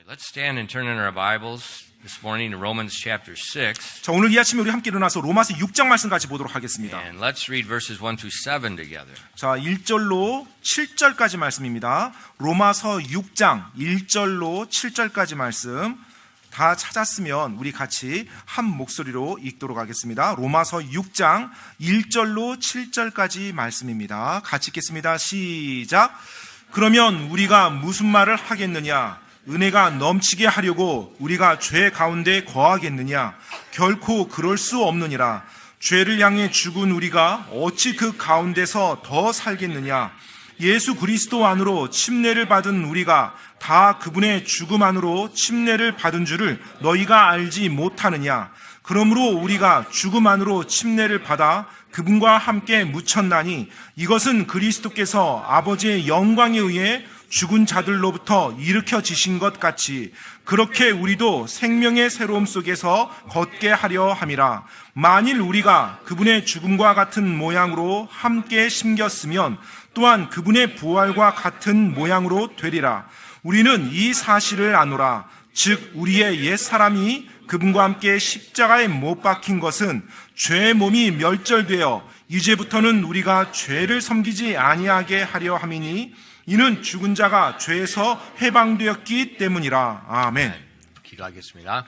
Let's stand and turn in our Bibles this morning to Romans chapter 6. 자, 오늘 이 아침에 우리 함께 일어나서 로마서 6장 말씀 같이 보도록 하겠습니다. And let's read verses 1 through 7 together. 자, 1절로 7절까지 말씀입니다. 로마서 6장 1절로 7절까지 말씀 다 찾았으면 우리 같이 한 목소리로 읽도록 하겠습니다. 로마서 6장 1절로 7절까지 말씀입니다. 같이 읽겠습니다. 시작. 그러면 우리가 무슨 말을 하겠느냐? 은혜가 넘치게 하려고 우리가 죄 가운데 거하겠느냐? 결코 그럴 수 없느니라. 죄를 향해 죽은 우리가 어찌 그 가운데서 더 살겠느냐? 예수 그리스도 안으로 침례를 받은 우리가 다 그분의 죽음 안으로 침례를 받은 줄을 너희가 알지 못하느냐? 그러므로 우리가 죽음 안으로 침례를 받아 그분과 함께 묻혔나니 이것은 그리스도께서 아버지의 영광에 의해 죽은 자들로부터 일으켜지신 것 같이 그렇게 우리도 생명의 새로움 속에서 걷게 하려 함이라. 만일 우리가 그분의 죽음과 같은 모양으로 함께 심겼으면 또한 그분의 부활과 같은 모양으로 되리라. 우리는 이 사실을 아노라. 즉 우리의 옛사람이 그분과 함께 십자가에 못 박힌 것은 죄의 몸이 멸절되어 이제부터는 우리가 죄를 섬기지 아니하게 하려 함이니 이는 죽은 자가 죄에서 해방되었기 때문이라. 아멘. 기도하겠습니다.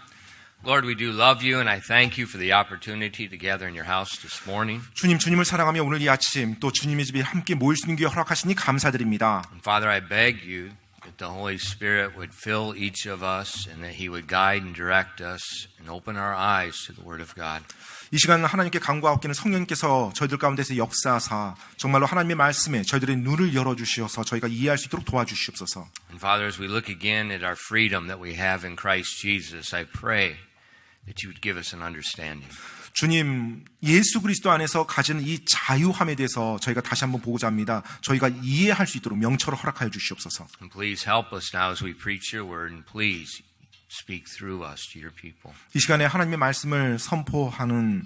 Lord, we do love you and I thank you for the opportunity to gather in your house this morning. 주님을 사랑하며 오늘 이 아침 또 주님의 집에 함께 모일 수 있는 기회 허락하시니 감사드립니다. And Father, I beg you that the Holy Spirit would fill each of us and that He would guide and direct us and open our eyes to the Word of God. 이 시간 하나님께 간구하옵기는 성령님께서 저희들 가운데서 역사하사 정말로 하나님의 말씀에 저희들의 눈을 열어주시어서 저희가 이해할 수 있도록 도와주시옵소서. And Father, as we look again at our freedom that we have in Christ Jesus, I pray that you would give us an understanding. 주님, 예수 그리스도 안에서 가지는 이 자유함에 대해서 저희가 다시 한번 보고자 합니다. 저희가 이해할 수 있도록 명철을 허락하여 주시옵소서. And please help us now as we preach your word and please speak through us to your people. 이 시간에 하나님의 말씀을 선포하는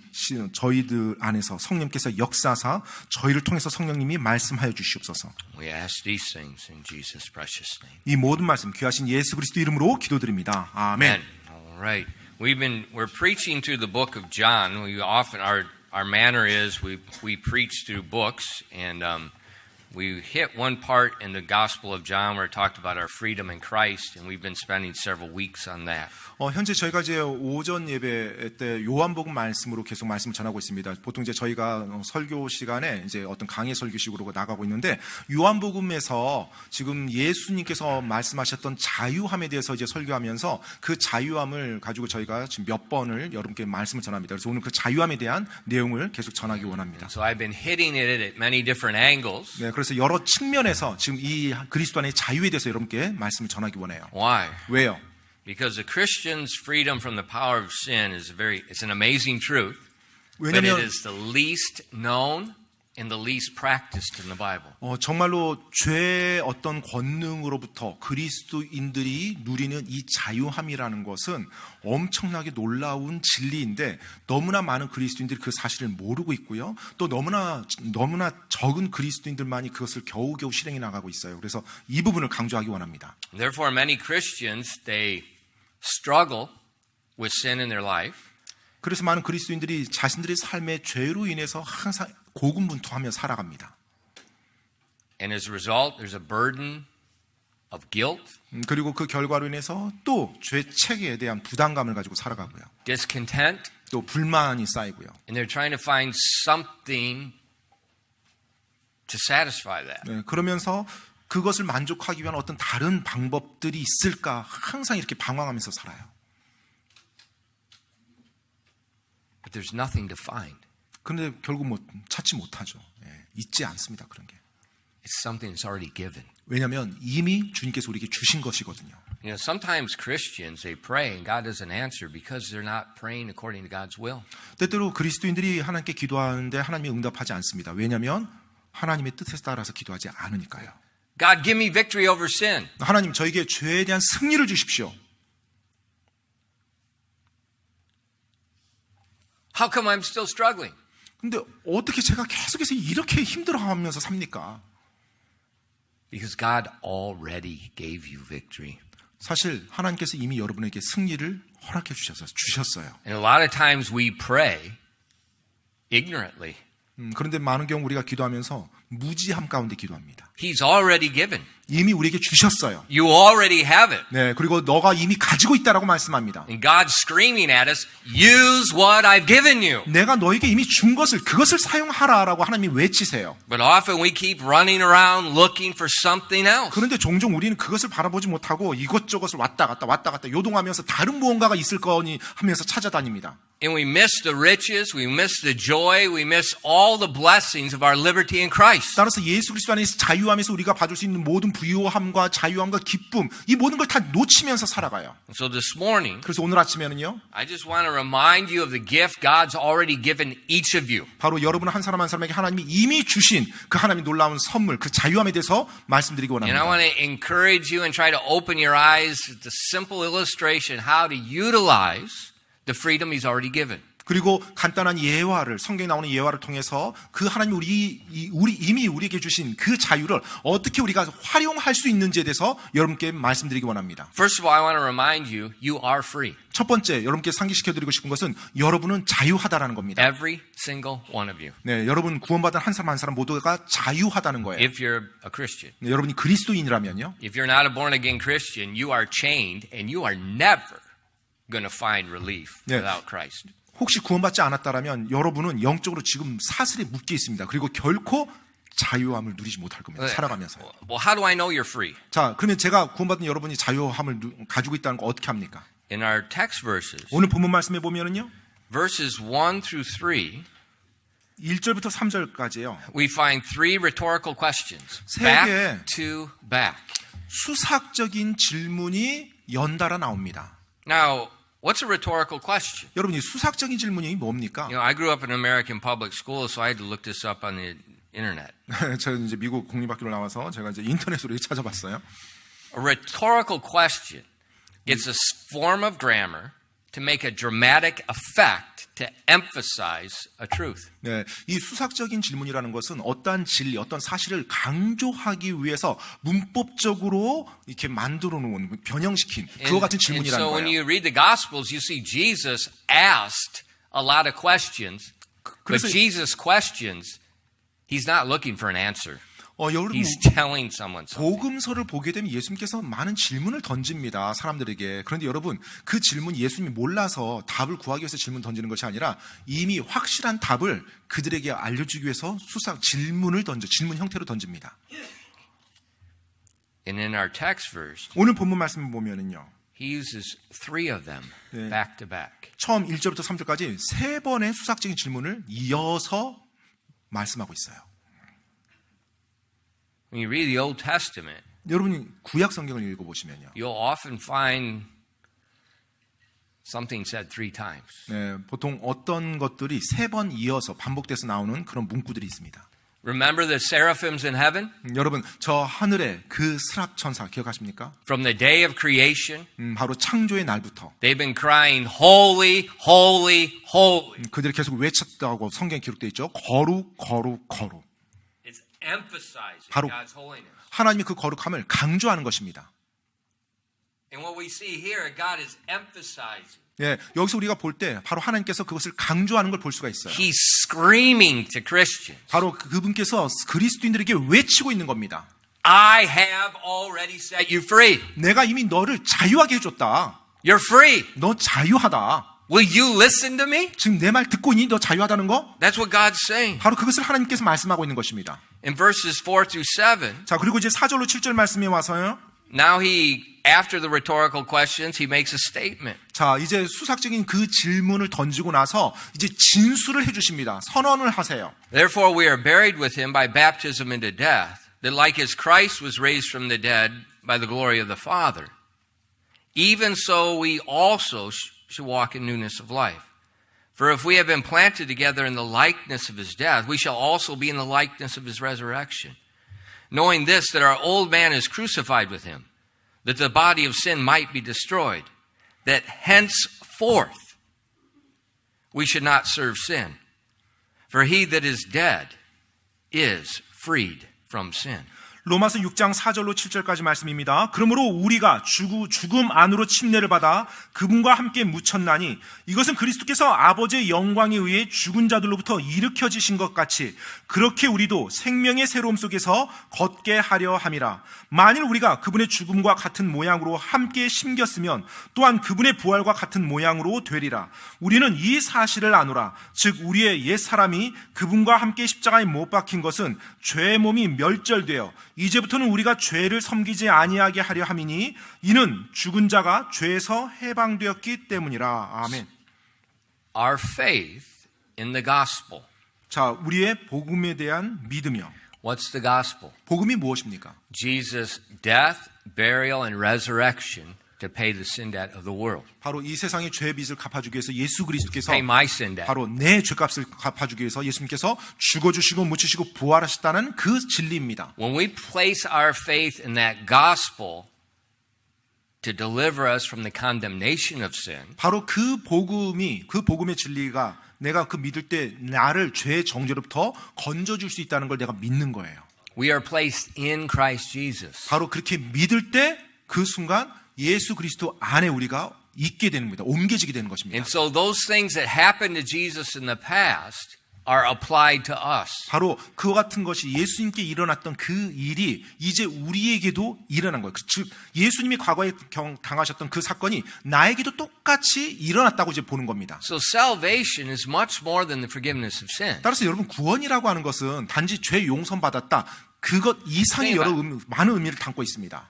저희들 안에서 성령께서 역사하사 저희를 통해서 성령님이 말씀하여 주시옵소서. We ask these things in Jesus' precious name. 이 모든 말씀 귀하신 예수 그리스도 이름으로 기도드립니다. 아멘. All right. We're preaching through the book of John. We often our manner is we preach through books, and we hit one part in the Gospel of John where it talked about our freedom in Christ, and we've been spending several weeks on that. 현재 저희가 이제 오전 예배 때 요한복음 말씀으로 계속 말씀을 전하고 있습니다. 보통 이제 저희가 설교 시간에 이제 어떤 강의 설교식으로 나가고 있는데 요한복음에서 지금 예수님께서 말씀하셨던 자유함에 대해서 이제 설교하면서 그 자유함을 가지고 저희가 지금 몇 번을 여러분께 말씀을 전합니다. 그래서 오늘 그 자유함에 대한 내용을 계속 전하기 원합니다. So I've been hitting it at many different angles. 네, 그래서 여러 측면에서 지금 이 그리스도 안의 자유에 대해서 여러분께 말씀을 전하기 원해요. Why? 왜요? Because the Christian's freedom from the power of sin it's an amazing truth, but 왜냐면 it is the least known and the least practiced in the Bible. 정말로 죄의 어떤 권능으로부터 그리스도인들이 누리는 이 자유함이라는 것은 엄청나게 놀라운 진리인데 너무나 많은 그리스도인들이 그 사실을 모르고 있고요. 또 너무나 적은 그리스도인들만이 그것을 겨우겨우 실행해 나가고 있어요. 그래서 이 부분을 강조하기 원합니다. Therefore, many Christians, they struggle with sin in their life. 그래서 많은 그리스도인들이 자신들의 삶의 죄로 인해서 항상 고군분투하며 살아갑니다. And as a result, there's a burden of guilt, 그리고 그 결과로 인해서 또 죄책에 대한 부담감을 가지고 살아가고요. discontent, 또 불만이 쌓이고요. and they're trying to find something to satisfy that. 네, 그러면서 그것을 만족하기 위한 어떤 다른 방법들이 있을까 항상 이렇게 방황하면서 살아요. But there's nothing to find. 그런데 결국 찾지 못하죠. 있지 않습니다. 그런 게. It's something that's already given. 왜냐하면 이미 주님께서 우리에게 주신 것이거든요. You know, sometimes Christians, they pray and God doesn't answer because they're not praying according to God's will. 때때로 그리스도인들이 하나님께 기도하는데 하나님이 응답하지 않습니다. 왜냐하면 하나님의 뜻에 따라서 기도하지 않으니까요. God, give me victory over sin. 하나님 저에게 죄에 대한 승리를 주십시오. How come I'm still struggling? 근데 어떻게 제가 계속해서 이렇게 힘들어하면서 삽니까? Because God already gave you victory. 사실 하나님께서 이미 여러분에게 승리를 허락해 주셨어요. And a lot of times we pray ignorantly. 그런데 많은 경우 우리가 기도하면서 무지함 가운데 기도합니다. He's already given. 이미 우리에게 주셨어요. You already have it. 네, 그리고 너가 이미 가지고 있다라고 말씀합니다. And God's screaming at us, use what I've given you. 내가 너에게 이미 준 것을 그것을 사용하라라고 하나님이 외치세요. But often we keep running around looking for something else. 그런데 종종 우리는 그것을 바라보지 못하고 이것저것을 왔다 갔다 요동하면서 다른 무언가가 있을 거니 하면서 찾아다닙니다. And we miss the riches, we miss the joy, we miss all the blessings of our liberty in Christ. 따라서 예수 그리스도 안에서 자유함에서 우리가 받을 수 있는 모든 부유함과 자유함과 기쁨 이 모든 걸 다 놓치면서 살아가요. So this morning, 그래서 오늘 아침에는요. I just want to remind you of the gift God's already given each of you. 바로 여러분 한 사람 한 사람에게 하나님이 이미 주신 그 하나님의 놀라운 선물, 그 자유함에 대해서 말씀드리기 And I 원합니다. want to encourage you and try to open your eyes to the simple illustration how to utilize the freedom He's already given. 그리고 간단한 예화를 성경에 나오는 예화를 통해서 그 하나님 우리 이미 우리에게 주신 그 자유를 어떻게 우리가 활용할 수 있는지에 대해서 여러분께 말씀드리기 원합니다. First of all, I want to remind you, you are free. 첫 번째 여러분께 상기시켜드리고 싶은 것은 여러분은 자유하다라는 겁니다. Every single one of you. 네, 여러분 구원받은 한 사람 한 사람 모두가 자유하다는 거예요. If you're a Christian. 네, 여러분이 그리스도인이라면요. If you're not a born again Christian, you are chained and you are never going to find relief 네. without Christ. 혹시 구원받지 않았다라면 여러분은 영적으로 지금 사슬에 묶여 있습니다. 그리고 결코 자유함을 누리지 못할 겁니다. 살아가면서. Well, how do I know you're free? 자, 그러면 제가 구원받은 여러분이 자유함을 가지고 있다는 거 어떻게 합니까? In our text verses, 오늘 본문 말씀에 보면은요. verses 1 through 3, 1절부터 3절까지요. we find three rhetorical questions. 세 Back 개. to back. 수학적인 질문이 연달아 나옵니다. Now, what's a rhetorical question? 여러분 이 수학적인 질문이 뭡니까? You know, I grew up in American public school, so I had to look this up on the internet. 제가 이제 미국 공립학교를 나와서 제가 이제 인터넷으로 찾아봤어요. A rhetorical question, it's a form of grammar to make a dramatic effect to emphasize a truth. 네, 이 수학적인 질문이라는 것은 어떠한 진리, 어떤 사실을 강조하기 위해서 문법적으로 이렇게 만들어 놓은, 변형시킨 그와 같은 And 질문이라는 so when 거예요. you read the Gospels, you see Jesus asked a lot of questions, but 그래서- Jesus' questions, he's not looking for an answer. 여러분 He's telling someone something. 복음서를 보게 되면 예수님께서 많은 질문을 던집니다. 사람들에게. 그런데 여러분 그 질문 예수님이 몰라서 답을 구하기 위해서 질문 던지는 것이 아니라 이미 확실한 답을 그들에게 알려주기 위해서 질문 형태로 던집니다. And in our text verse, 오늘 본문 말씀을 보면은요. he uses three of them 네. back to back. 처음 1절부터 3절까지 세 번의 수학적인 질문을 이어서 말씀하고 있어요. When you read the Old Testament, 여러분이 구약 성경을 읽어보시면요. you'll often find something said three times. 네, 보통 어떤 것들이 세 번 이어서 반복돼서 나오는 그런 문구들이 있습니다. Remember the seraphims in heaven? 여러분 저 하늘의 그 스랍 천사 기억하십니까? From the day of creation, 바로 창조의 날부터 they've been crying, holy, holy, holy. 그들이 계속 외쳤다고 성경에 기록되어 있죠. 거룩 거룩 거룩. It's emphasizing 바로 God's holiness. 하나님의 그 거룩함을 강조하는 것입니다. And what we see here, God is emphasizing. 예, 여기서 우리가 볼 때 바로 하나님께서 그것을 강조하는 걸 볼 수가 있어요. He's screaming to Christians. 바로 그분께서 그리스도인들에게 외치고 있는 겁니다. I have already set you free. 내가 이미 너를 자유하게 해줬다. You're free. 너 자유하다. Will you listen to me? 지금 내 말 듣고 있니? 너 자유하다는 거? That's what God's saying. 바로 그것을 하나님께서 말씀하고 있는 것입니다. In verses 4 through 7, 자, 그리고 이제 4절로 7절 말씀에 와서요. now after the rhetorical questions, he makes a statement. 자, 이제 수학적인 그 질문을 던지고 나서 이제 진술을 해주십니다. 선언을 하세요. Therefore, we are buried with him by baptism into death, that like as Christ was raised from the dead by the glory of the Father, even so we also should walk in newness of life. For if we have been planted together in the likeness of his death, we shall also be in the likeness of his resurrection. Knowing this, that our old man is crucified with him, that the body of sin might be destroyed, that henceforth we should not serve sin. For he that is dead is freed from sin. 로마서 6장 4절로 7절까지 말씀입니다. 그러므로 우리가 죽음 안으로 침례를 받아 그분과 함께 묻혔나니 이것은 그리스도께서 아버지의 영광에 의해 죽은 자들로부터 일으켜지신 것 같이 그렇게 우리도 생명의 새로움 속에서 걷게 하려 함이라. 만일 우리가 그분의 죽음과 같은 모양으로 함께 심겼으면 또한 그분의 부활과 같은 모양으로 되리라. 우리는 이 사실을 아노라. 즉 우리의 옛 사람이 그분과 함께 십자가에 못 박힌 것은 죄의 몸이 멸절되어 이제부터는 우리가 죄를 섬기지 아니하게 하려 함이니 이는 죽은 자가 죄에서 해방되었기 때문이라. 아멘. Our faith in the gospel. 자, 우리의 복음에 대한 믿음이요. What's the gospel? 복음이 무엇입니까? Jesus' death, burial, and resurrection to pay the sin debt of the world. 바로 이 세상의 죄의 빚을 갚아주기 위해서 예수 그리스도께서 Pay my sin debt. 바로 내 죄값을 갚아주기 위해서 예수님께서 죽어주시고 묻히시고 부활하셨다는 그 진리입니다. When we place our faith in that gospel to deliver us from the condemnation of sin, 바로 그 복음의 진리가 내가 그 믿을 때 나를 죄의 정죄로부터 건져줄 수 있다는 걸 내가 믿는 거예요. we are placed in Christ Jesus. 바로 그렇게 믿을 때 그 순간 예수 그리스도 안에 우리가 있게 되는 겁니다. 옮겨지게 되는 것입니다. And so those things that happened to Jesus in the past are applied to us. 바로 그와 같은 것이 예수님께 일어났던 그 일이 이제 우리에게도 일어난 거예요. 즉 예수님이 과거에 당하셨던 그 사건이 나에게도 똑같이 일어났다고 이제 보는 겁니다. So salvation is much more than the forgiveness of sin. 따라서 여러분 구원이라고 하는 것은 단지 죄 용서 받았다 그것 이상의 여러 많은 의미를 담고 있습니다.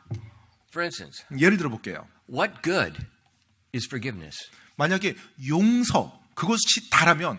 For instance, 예를 들어 볼게요. what good is forgiveness? 만약에 용서 그것이 다라면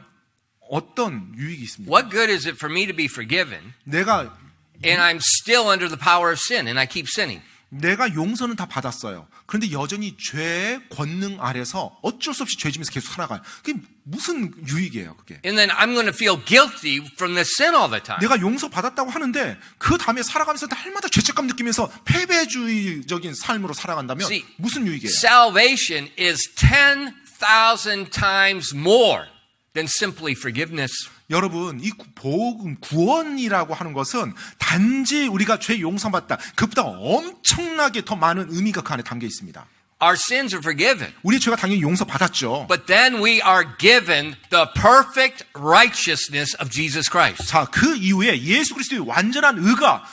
어떤 유익이 있습니까? What good is it for me to be forgiven 내가 and I'm still under the power of sin and I keep sinning? 내가 용서는 다 받았어요. 그런데 여전히 죄의 권능 아래서 어쩔 수 없이 죄지면서 계속 살아가요. 그게 무슨 유익이에요, 그게? And then I'm going to feel guilty from this sin all the time. 내가 용서 받았다고 하는데 그 다음에 살아가면서 날마다 죄책감 느끼면서 패배주의적인 삶으로 살아간다면 See, 무슨 유익이에요? Salvation is 10,000 times more than simply forgiveness. 여러분, 이 복음, 구원이라고 하는 것은 단지 우리가 죄 용서받다. 그보다 엄청나게 더 많은 의미가 그 안에 담겨 있습니다. Our sins are forgiven. 우리 죄가 당연히 용서받았죠. But then we are given the perfect righteousness of Jesus Christ. 자, 그 이후에 예수 그리스도의 완전한 의가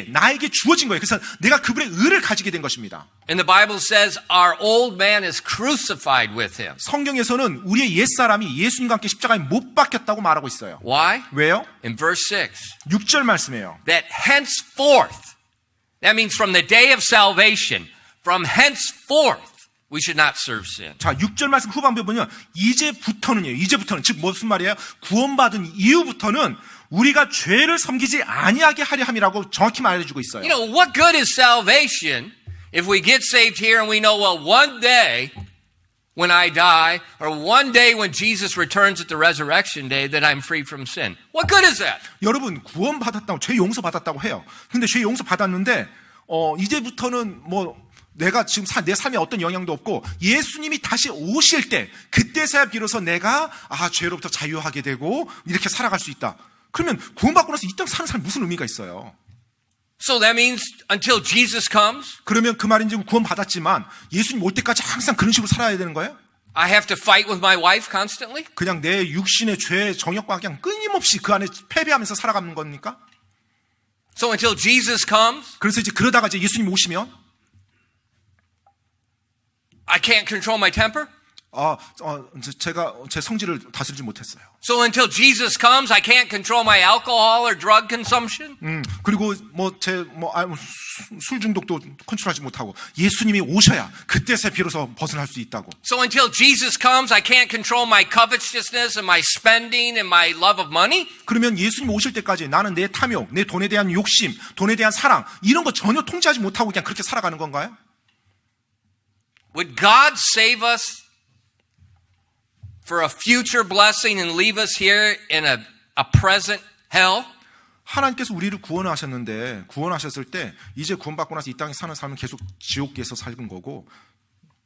나에게 주어진 거예요. 그래서 내가 그분의 의를 가지게 된 것입니다. And the Bible says our old man is crucified with him. 성경에서는 우리의 옛사람이 예수님과 함께 십자가에 못 박혔다고 말하고 있어요. Why? 왜요? In verse 6, 6절 말씀이에요. that henceforth, that means from the day of salvation, from henceforth, we should not serve sin. 자, 6절 말씀 후반부에 보면 이제부터는 즉 무슨 말이에요? 구원받은 이후부터는 우리가 죄를 섬기지 아니하게 하려 함이라고 정확히 말해주고 있어요. You know, what good is salvation if we get saved here and we know, well, one day when I die, or one day when Jesus returns at the resurrection day, that I'm free from sin. What good is that? 여러분 구원받았다고 죄 용서받았다고 해요. 근데 죄 용서받았는데 이제부터는 내가 지금 내 삶에 어떤 영향도 없고 예수님이 다시 오실 때 그때서야 비로소 내가 죄로부터 자유하게 되고 이렇게 살아갈 수 있다. 그러면 구원받고 나서 이 땅 사는 삶 무슨 의미가 있어요? So that means until Jesus comes, 그러면 그 말인지 구원받았지만 예수님 올 때까지 항상 그런 식으로 살아야 되는 거예요? I have to fight with my wife constantly? 그냥 내 육신의 죄 정욕과 그냥 끊임없이 그 안에 패배하면서 살아가는 겁니까? So until Jesus comes, 그래서 이제 그러다가 이제 예수님 오시면 I can't control my temper? 제가 제 성질을 다스리지 못했어요. So until Jesus comes, I can't control my alcohol or drug consumption? 그리고 술 중독도 컨트롤하지 못하고 예수님이 오셔야 그때서 비로소 벗어날 수 있다고. So until Jesus comes, I can't control my covetousness and my spending and my love of money? 그러면 예수님 오실 때까지 나는 내 탐욕, 내 돈에 대한 욕심, 돈에 대한 사랑 이런 거 전혀 통제하지 못하고 그냥 그렇게 살아가는 건가요? Would God save us for a future blessing and leave us here in a present hell? 하나님께서 우리를 구원하셨을 때 이제 구원받고 나서 이 땅에 사는 삶은 계속 지옥에서 살는 거고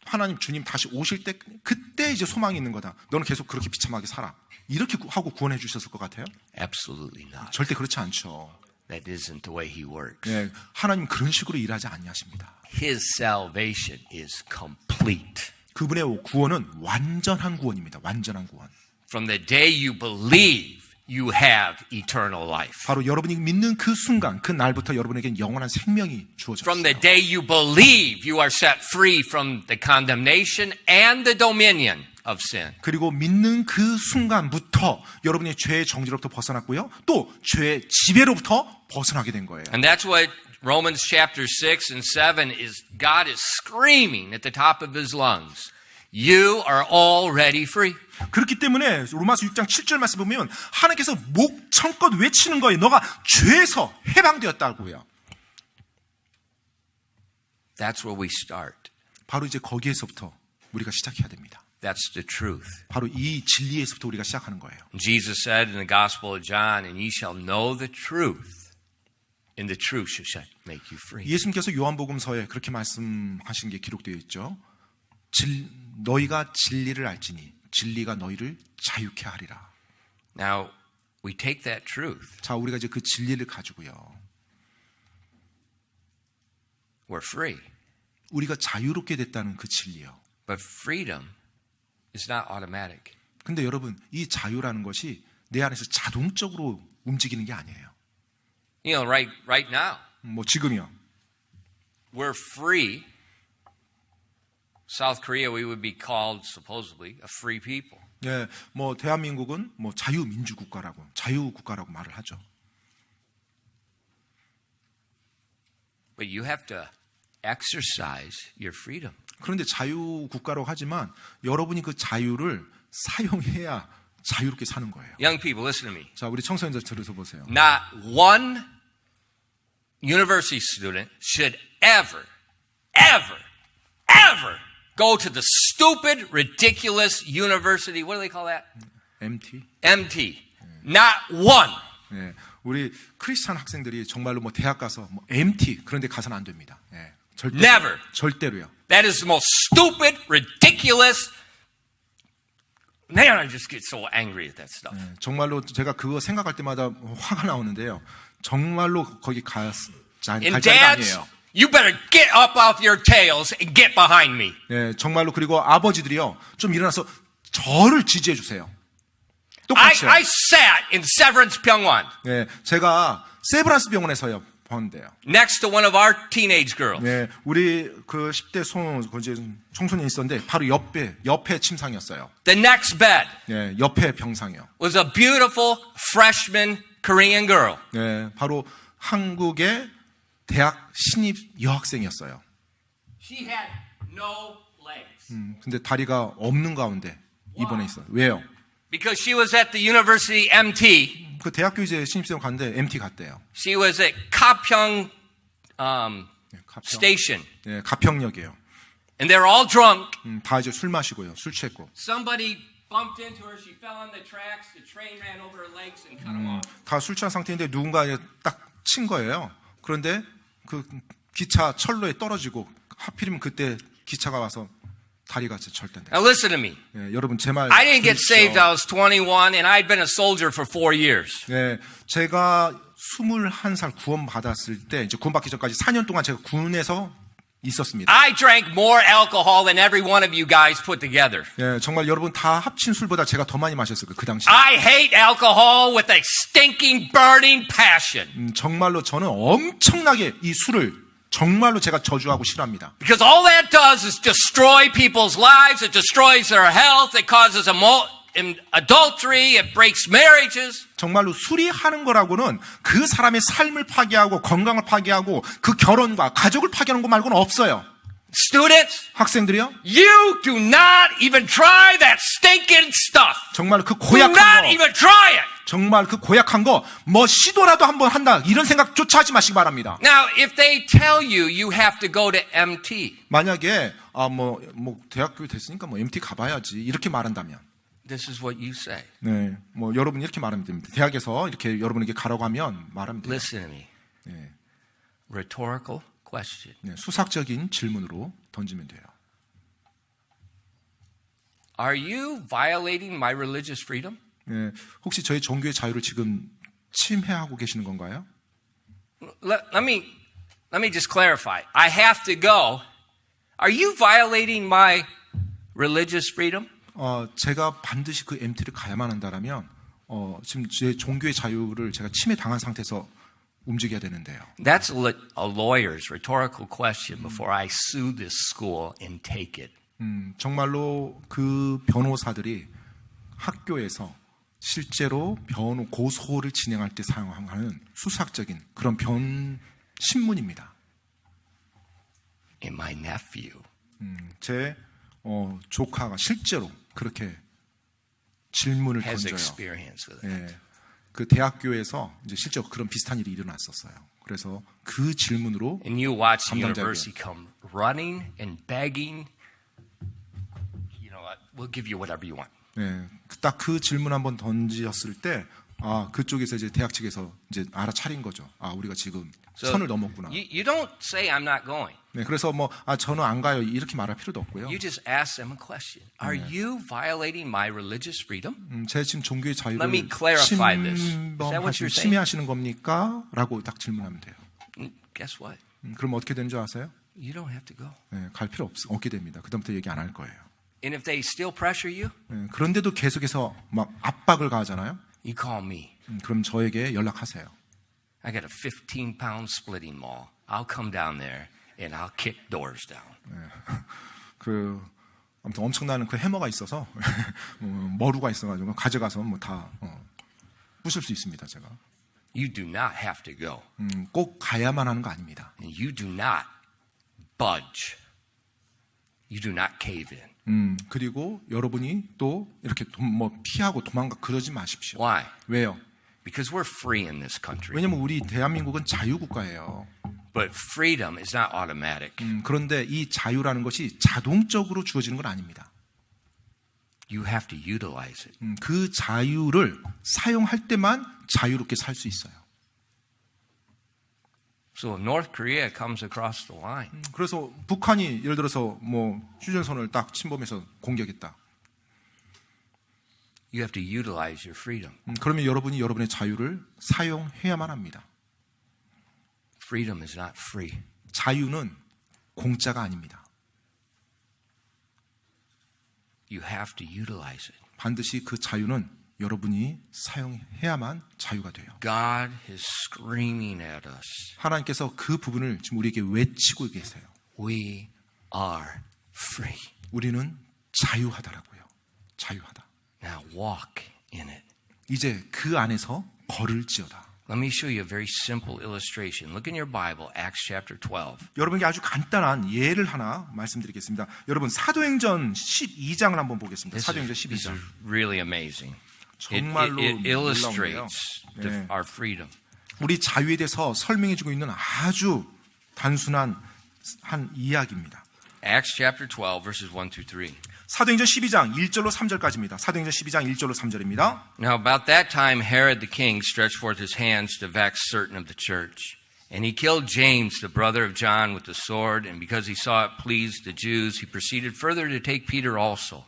하나님 주님 다시 오실 때 그때 이제 소망이 있는 거다. 너는 계속 그렇게 비참하게 살아. 이렇게 하고 구원해 주셨을 것 같아요? Absolutely not. 절대 그렇지 않죠. That isn't the way he works. 예, 하나님 그런 식으로 일하지 않냐십니다. His salvation is complete. 그분의 구원은 완전한 구원입니다. 완전한 구원. From the day you believe, you have eternal life. 바로 여러분이 믿는 그 순간, 그 날부터 여러분에겐 영원한 생명이 From the 주어졌어요. day you believe, you are set free from the condemnation and the dominion of sin. 그리고 믿는 그 순간부터 여러분이 죄의 정지로부터 벗어났고요. 또 죄의 지배로부터 벗어나게 된 거예요. And that's what Romans chapter 6 and 7 is. God is screaming at the top of his lungs. You are already free. 그렇기 때문에 로마서 6장 7절 말씀 보면 하나님께서 목청껏 외치는 거예요. 너가 죄에서 해방되었다고요. That's where we start. 바로 이제 거기에서부터 우리가 시작해야 됩니다. That's the truth. 바로 이 진리에서부터 우리가 시작하는 거예요. Jesus said in the Gospel of John, and ye shall know the truth, and the truth shall make you free. 예수님께서 요한복음서에 그렇게 말씀하신 게 기록되어 있죠. 너희가 진리를 알지니 진리가 너희를 자유케 하리라. Now, we take that truth. 자, 우리가 이제 그 진리를 가지고요. We're free. 우리가 자유롭게 됐다는 그 진리요. But freedom is not automatic. 근데 여러분, 이 자유라는 것이 내 안에서 자동적으로 움직이는 게 아니에요. You know, right now, 뭐 지금이요. we're free. South Korea, we would be called supposedly a free people. 예, 뭐 대한민국은 뭐 자유민주국가라고, 자유국가라고 말을 하죠. But you have to exercise your freedom. 그런데 자유국가라고 하지만 여러분이 그 자유를 사용해야 자유롭게 사는 거예요. Young people, listen to me. 자, 우리 청소년들 들어서 보세요. Not one university student should ever go to the stupid, ridiculous university. What do they call that? MT. MT. Not one. 예, 우리 크리스찬 학생들이 정말로 뭐 대학 가서 뭐 MT 그런 데 가서는 안 됩니다. 예, Never. 절대로요. That is the most stupid, ridiculous. Man, I just get so angry at that stuff. 예, 정말로 제가 그거 생각할 때마다 화가 나오는데요. 정말로 거기 갈 And 자리가 dads, 아니에요. you better get up off your tails and get behind me. 예, 정말로 그리고 아버지들이요. 좀 일어나서 저를 지지해 주세요. I 똑같이요. sat in Severance Pyongwon 예, 제가 세브란스 병원에서요 봤는데요. next to one of our teenage girls. 예, 우리 그 10대 청소년이 있었는데 바로 옆에 침상이었어요. The next bed 예, 옆에 병상이요. was a beautiful freshman Korean girl. 예, 바로 한국의 대학 신입 여학생이었어요. She had no legs 근데 다리가 없는 가운데 입원해 있어요. 왜요? because she was at the University MT. 그 대학교 이제 신입생 갔는데 MT 갔대요. She was at Gapyeong 예, 가평. Station, 예, 가평역이에요. and they're all drunk. 다 이제 술 마시고요. 술 취했고. Somebody bumped into her. She fell on the tracks. The train ran over her legs and cut them off. 다 술 취한 상태인데 누군가 딱 친 거예요. 그런데 그 기차 철로에 떨어지고 하필이면 그때 기차가 와서 다리가 절단돼요. Now listen to me. 예, 여러분 제 말 I didn't get 들으십시오. saved. I was 21, and I'd been a soldier for 4 years. 예, 제가 21살 구원 받았을 때 이제 구원 받기 전까지 4년 동안 제가 군에서 있었습니다. I drank more alcohol than every one of you guys put together. 예, 정말 여러분 다 합친 술보다 제가 더 많이 마셨어요. 그 당시. I hate alcohol with a stinking, burning passion. 정말로 저는 엄청나게 이 술을 정말로 제가 저주하고 싫어합니다. Because all that does is destroy people's lives. It destroys their health. It causes adultery. It breaks marriages. 정말로 술이 하는 거라고는 그 사람의 삶을 파괴하고 건강을 파괴하고 그 결혼과 가족을 파괴하는 거 말고는 없어요. Students, 학생들이요? you do not even try that stinking stuff. 정말 그 Do 고약한 not 거, even try it. 정말 그 고약한 거 뭐 시도라도 한번 한다 이런 생각조차 하지 마시기 바랍니다. Now, if they tell you you have to go to MT, 만약에 뭐 대학교 됐으니까 뭐 MT 가봐야지 이렇게 말한다면, this is what you say. 네, 뭐 여러분이 이렇게 말하면 됩니다. 대학에서 이렇게 여러분에게 가라고 하면 말하면 돼요. Listen to me. 네, Rhetorical question. 네, 수학적인 질문으로 던지면 돼요. Are you violating my religious freedom? 네, 혹시 저희 종교의 자유를 지금 침해하고 계시는 건가요? let me just clarify. I have to go. Are you violating my religious freedom? 제가 반드시 그 MT를 가야만 한다라면 지금 제 종교의 자유를 제가 침해당한 상태에서 움직여야 되는데요. That's a lawyer's rhetorical question before I sue this school and take it. 정말로 그 변호사들이 학교에서 실제로 고소를 진행할 때 사용하는 수사학적인 그런 신문입니다. And my nephew 제 조카가 실제로 그렇게 질문을 has 던져요. experience with it. 예, 그 대학교에서 이제 실제로 그런 비슷한 일이 일어났었어요. 그래서 그 질문으로 And you watch the 감당자고요. university come running and begging. You know what? We'll give you whatever you want. 예, 딱 그 질문 한번 던졌을 때, 그쪽에서 이제 대학 측에서 이제 알아차린 거죠. 우리가 지금 선을 넘었구나. You don't say I'm not going. 네, 그래서 저는 안 가요 이렇게 말할 필요도 없고요. You just ask them a question. Are you violating my religious freedom? 제 지금 종교의 자유를 Let me clarify this. Is that what you're saying? 침해하시는 겁니까? 라고 딱 질문하면 돼요. Guess what? 그럼 어떻게 되는 줄 아세요? You don't have to go. 네, 갈 필요 없게 됩니다. 그다음부터 얘기 안 할 거예요. And if they still pressure you, 그런데도 계속해서 막 압박을 가하잖아요. you call me. 그럼 저에게 연락하세요. I got a 15-pound splitting maul. I'll come down there and I'll kick doors down. 아무튼 엄청나는 그 해머가 있어서 머루가 있어가지고 가져가서 다 부술 수 있습니다. 제가. You do not have to go. 꼭 가야만 하는 거 아닙니다. And you do not budge. You do not cave in. 그리고 여러분이 또 이렇게 피하고 도망가 그러지 마십시오. Why? 왜요? Because we're free in this country. 왜냐면 우리 대한민국은 자유국가예요. But freedom is not automatic. 그런데 이 자유라는 것이 자동적으로 주어지는 건 아닙니다. You have to utilize it. 그 자유를 사용할 때만 자유롭게 살 수 있어요. So if North Korea comes across the line, 그래서 북한이 예를 들어서 휴전선을 딱 침범해서 공격했다. you have to utilize your freedom. 그러면 여러분이 여러분의 자유를 사용해야만 합니다. Freedom is not free. 자유는 공짜가 아닙니다. You have to utilize it. 반드시 그 자유는 여러분이 사용해야만 자유가 돼요. God is screaming at us. 하나님께서 그 부분을 지금 우리에게 외치고 계세요. We are free. 우리는 자유하다라고요. 자유하다. Now walk in it. 이제 그 안에서 걸을지어다. Let me show you a very simple illustration. Look in your Bible, Acts chapter 12. 여러분께 아주 간단한 예를 하나 말씀드리겠습니다. 여러분 사도행전 12장을 한번 보겠습니다. 사도행전 This 12장. is really amazing. 정말로 It 놀라운데요. illustrates 네. our freedom. 우리 자유에 대해서 설명해주고 있는 아주 단순한 한 이야기입니다. Acts chapter 12, verses 1 through 3. 사도행전 12장 1절로 3절까지입니다. 사도행전 12장 1절로 3절입니다. Now, about that time, Herod the king stretched forth his hands to vex certain of the church. And he killed James, the brother of John, with the sword. And because he saw it pleased the Jews, he proceeded further to take Peter also.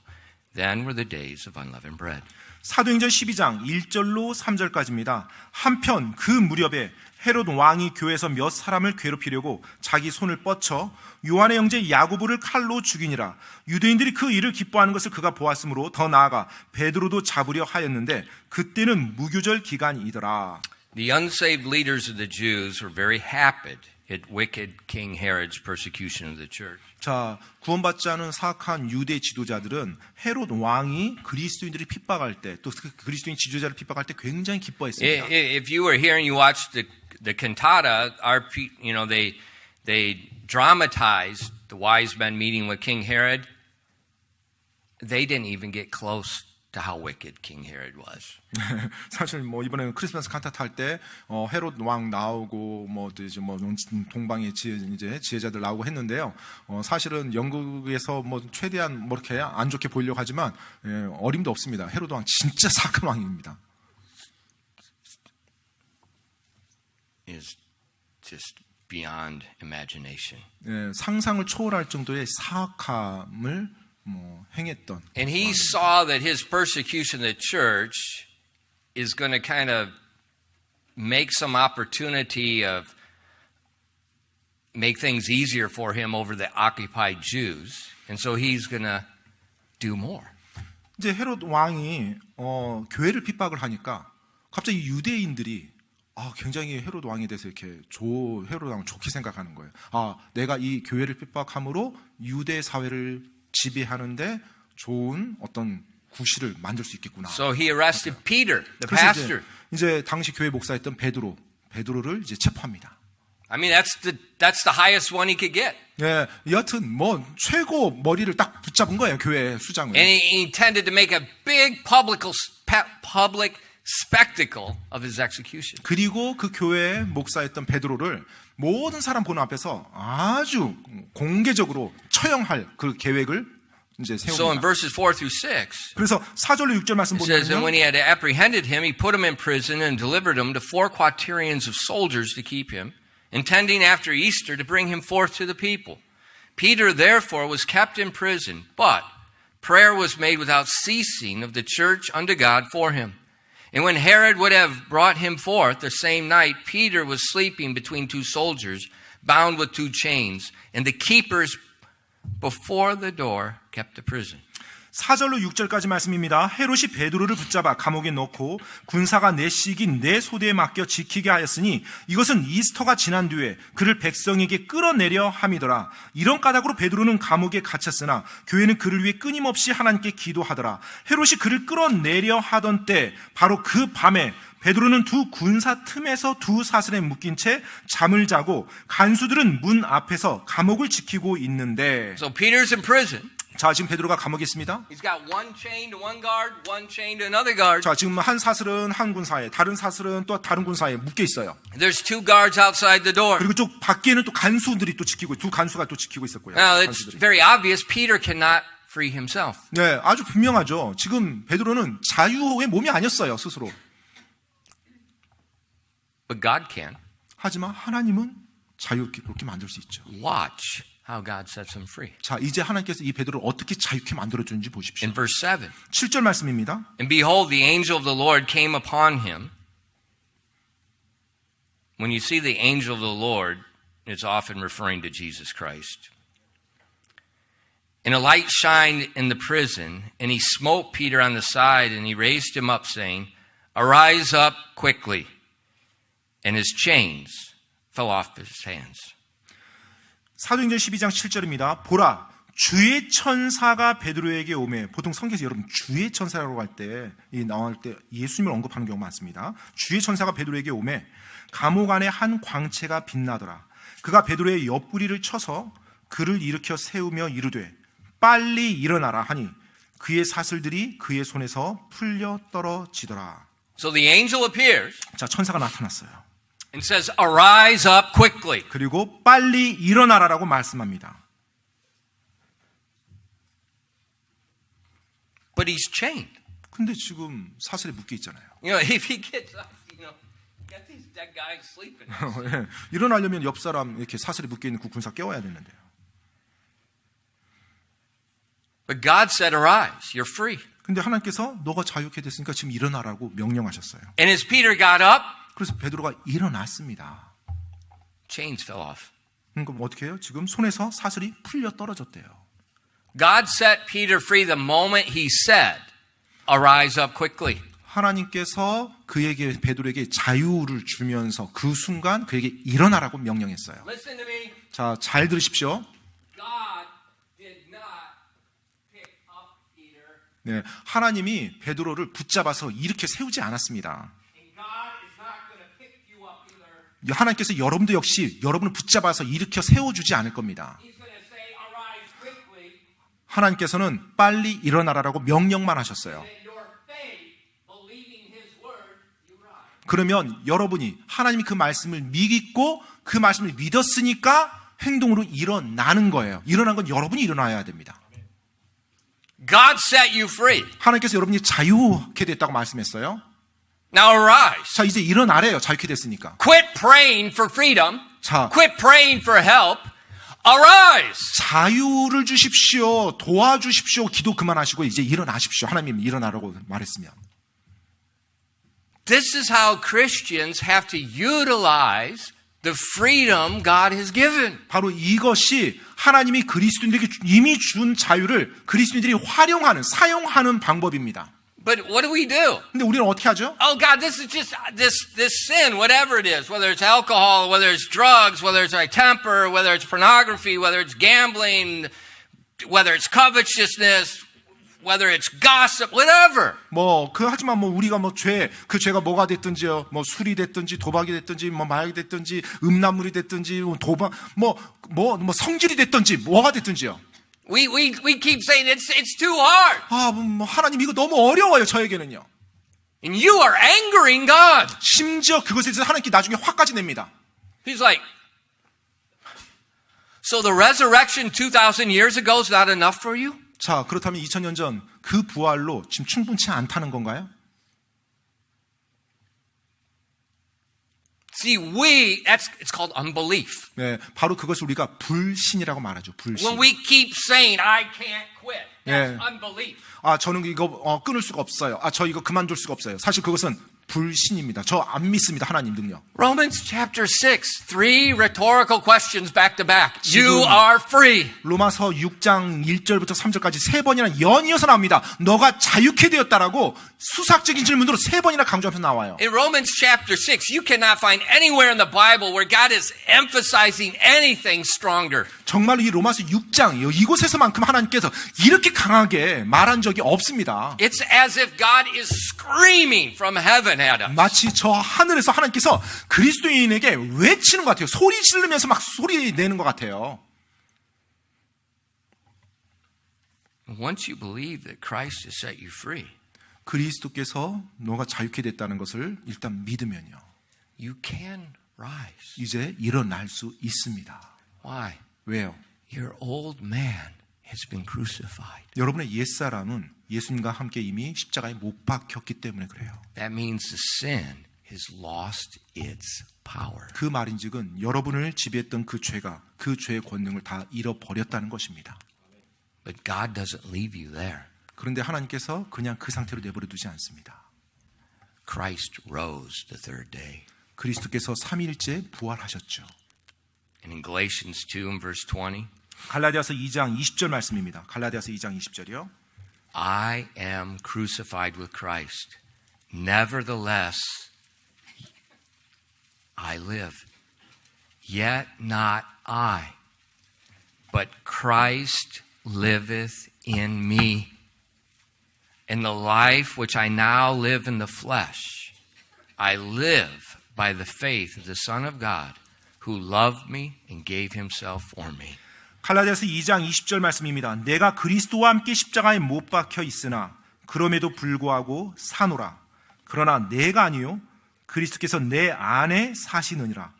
Then were the days of unleavened bread. 사도행전 12장 1절로 3절까지입니다. 한편 그 무렵에 헤롯 왕이 교회에서 몇 사람을 괴롭히려고 자기 손을 뻗쳐 요한의 형제 야고보를 칼로 죽이니라. 유대인들이 그 일을 기뻐하는 것을 그가 보았으므로 더 나아가 베드로도 잡으려 하였는데 그때는 무교절 기간이더라. The unsaved leaders of the Jews were very happy at wicked King Herod's persecution of the church. 자, 구원받지 않은 사악한 유대 지도자들은 헤롯 왕이 그리스도인들을 핍박할 때, 또 그리스도인 지도자를 핍박할 때 굉장히 기뻐했습니다. If you were here and you watched the cantata, they dramatized the wise men meeting with King Herod. They didn't even get close to how wicked King Herod was. 사실 이번에 크리스마스 칸타타 할 때 헤롯 왕 나오고 동방의 지혜자들 나오고 했는데요. 사실은 영국에서 최대한 이렇게 안 좋게 보이려고 하지만 어림도 없습니다. 헤롯 왕 진짜 사악한 왕입니다. Is just beyond imagination. 상상을 초월할 정도의 사악함을 행했던. And he saw that his persecution of the church is going to kind of make some opportunity of make things easier for him over the occupied Jews. And so he's going to do more. 이제 헤롯 왕이 교회를 핍박을 하니까 갑자기 유대인들이 굉장히 헤롯 왕에 대해서 이렇게 헤롯 왕을 좋게 생각하는 거예요. 내가 이 교회를 핍박함으로 유대 사회를 지배하는데 좋은 어떤 구실을 만들 수 있겠구나. So he arrested Peter, the 그래서 pastor. 이제 당시 교회 목사였던 베드로를 이제 체포합니다. I mean, that's the highest one he could get. 예, 여하튼 뭐 최고 머리를 딱 붙잡은 거예요, 교회 수장을. And he intended to make a big public spectacle of his execution. 그리고 그 교회 목사였던 베드로를 모든 사람 보는 앞에서 아주 공개적으로 처형할 그 계획을 이제 So in 세웁니다. verses 4 through 6, 그래서 4절로 6절 말씀 it says, and when 보면 he had apprehended him, he put him in prison and delivered him to 4 quaternions of soldiers to keep him, intending after Easter to bring him forth to the people. Peter therefore was kept in prison, but prayer was made without ceasing of the church unto God for him. And when Herod would have brought him forth the same night, Peter was sleeping between 2 soldiers, bound with 2 chains, and the keepers before the door kept the prison. 4절로 6절까지 말씀입니다. 헤롯이 베드로를 붙잡아 감옥에 넣고 군사가 내식인 네 소대에 맡겨 지키게 하였으니 이것은 이스터가 지난 뒤에 그를 백성에게 끌어내려 함이더라. 이런 까닭으로 베드로는 감옥에 갇혔으나 교회는 그를 위해 끊임없이 하나님께 기도하더라. 헤롯이 그를 끌어내려 하던 때 바로 그 밤에 베드로는 2 군사 틈에서 2 사슬에 묶인 채 잠을 자고 간수들은 문 앞에서 감옥을 지키고 있는데, So Peter's in prison. 자, 지금 베드로가 감옥에 있습니다. He's got 1 chain to 1 guard, 1 chain to another guard. 자, 지금 한 사슬은 한 군사에, 다른 사슬은 또 다른 군사에 묶여 있어요. There's 2 guards outside the door. 그리고 쪽 밖에는 또 간수들이 또 지키고, 2 간수가 또 지키고 있었고요. Now it's 간수들이. very obvious Peter cannot free himself. 네, 아주 분명하죠. 지금 베드로는 자유의 몸이 아니었어요, 스스로. But God can. 하지만 하나님은 자유롭게 그렇게 만들 수 있죠. Watch how God sets him free. 자, 이제 하나님께서 이 베드로를 어떻게 자유케 만들어주는지 보십시오. In verse 7. 7절 말씀입니다. And behold, the angel of the Lord came upon him. When you see the angel of the Lord, it's often referring to Jesus Christ. And a light shined in the prison, and he smote Peter on the side, and he raised him up, saying, Arise up quickly. And his chains fell off his hands. 사도행전 12장 7절입니다. 보라, 주의 천사가 베드로에게 오매. 보통 성경에서 여러분 주의 천사라고 할 때, 나올 때 예수님을 언급하는 경우가 많습니다. 주의 천사가 베드로에게 오매 감옥 안에 한 광채가 빛나더라. 그가 베드로의 옆구리를 쳐서 그를 일으켜 세우며 이르되 빨리 일어나라 하니 그의 사슬들이 그의 손에서 풀려 떨어지더라. So the angel appears 자, 천사가 나타났어요. and says, Arise up quickly. 그리고 빨리 일어나라라고 말씀합니다. But he's chained. 근데 지금 사슬에 묶여 있잖아요. You know, if he gets up, got these dead guys sleeping. 예, 일어나려면 옆 사람 이렇게 사슬에 묶여 있는 그 군사 깨워야 되는데요. But God said, Arise, you're free. 근데 하나님께서 너가 자유케 됐으니까 지금 일어나라고 명령하셨어요. And as Peter got up, 그래서 베드로가 일어났습니다. chains fell off. 그럼 어떻게 해요? 지금 손에서 사슬이 풀려 떨어졌대요. God set Peter free the moment he said, Arise up quickly. 하나님께서 그에게 베드로에게 자유를 주면서 그 순간 그에게 일어나라고 명령했어요. Listen to me. 자, 잘 들으십시오. God did not pick up Peter. 네, 하나님이 베드로를 붙잡아서 이렇게 세우지 않았습니다. And God is not going to pick you up either. 하나님께서 여러분도 역시 여러분을 붙잡아서 일으켜 세워주지 않을 겁니다. He's going to say, Arise quickly. 하나님께서는 빨리 일어나라라고 명령만 하셨어요. That your faith, believing His word, you rise. 그러면 여러분이 하나님이 그 말씀을 믿고 그 말씀을 믿었으니까 행동으로 일어나는 거예요. 일어난 건 여러분이 일어나야 됩니다. God set you free. 하나님께서 여러분이 자유케 됐다고 말씀했어요. Now arise. 자, 이제 일어나래요. 자유케 됐으니까. Quit praying for freedom. 자, Quit praying for help. Arise. 자유를 주십시오. 도와주십시오. 기도 그만하시고 이제 일어나십시오. 하나님이 일어나라고 말했으면. This is how Christians have to utilize the freedom God has given. 바로 이것이 하나님이 그리스도인들에게 이미 준 자유를 그리스도인들이 활용하는, 사용하는 방법입니다. But what do? 근데 우리는 어떻게 하죠? Oh God, this is just this sin, whatever it is, whether it's alcohol, whether it's drugs, whether it's like temper, whether it's pornography, whether it's gambling, whether it's covetousness, whether it's gossip, whatever. 하지만 우리가 그 죄가 뭐가 됐든지요. 술이 됐든지, 도박이 됐든지, 마약이 됐든지, 음란물이 됐든지, 도박, 성질이 됐든지, 뭐가 됐든지요. We keep saying it's too hard. 하나님 이거 너무 어려워요, 저에게는요. And you are angering God. 심지어 그것에 대해서 하나님께 나중에 화까지 냅니다. He's like, so the resurrection 2,000 years ago is not enough for you? 자, 그렇다면 2000년 전 그 부활로 지금 충분치 않다는 건가요? See, it's called unbelief. 네, 바로 그것을 우리가 불신이라고 말하죠. 불신. When we keep saying, I can't quit, that's Yeah. unbelief. 저는 이거 끊을 수가 없어요. 저 이거 그만둘 수가 없어요. 사실 그것은 불신입니다. 저 안 믿습니다. 하나님 능력. Romans chapter 6, 3 rhetorical questions back to back. You are free. 로마서 6장 1절부터 3절까지 세 번이나 연이어서 나옵니다. 너가 자유케 되었다라고 수학적인 질문으로 세 번이나 강조하면서 나와요. In Romans chapter 6, you cannot find anywhere in the Bible where God is emphasizing anything stronger. 정말로 이 로마서 6장 이곳에서만큼 하나님께서 이렇게 강하게 말한 적이 없습니다. It's as if God is screaming from heaven at us. 마치 저 하늘에서 하나님께서 그리스도인에게 외치는 것 같아요. 소리 지르면서 막 소리 내는 것 같아요. Once you believe that Christ has set you free, 그리스도께서 너가 자유케 됐다는 것을 일단 믿으면요. you can rise. 이제 일어날 수 있습니다. Why? 왜요? Your old man has been crucified. 여러분의 옛사람은 예수님과 함께 이미 십자가에 못 박혔기 때문에 그래요. That means the sin has lost its power. 그 말인즉은 여러분을 지배했던 그 죄가 그 죄의 권능을 다 잃어버렸다는 것입니다. But God doesn't leave you there. 그런데 하나님께서 그냥 그 상태로 내버려 두지 않습니다. Christ rose the third day. 그리스도께서 3일째 부활하셨죠. And in Galatians 2 and verse 20, 갈라디아서 2장 20절 말씀입니다. 갈라디아서 2장 20절이요. I am crucified with Christ. Nevertheless, I live. Yet not I, but Christ liveth in me. In the life which I now live in the flesh, I live by the faith of the Son of God, who loved me and gave himself for me. 갈라디아서 2장 20절 말씀입니다. 내가 그리스도와 함께 십자가에 못 박혀 있으나 그럼에도 불구하고 사노라. 그러나 내가 아니요 그리스도께서 내 안에 사시느니라.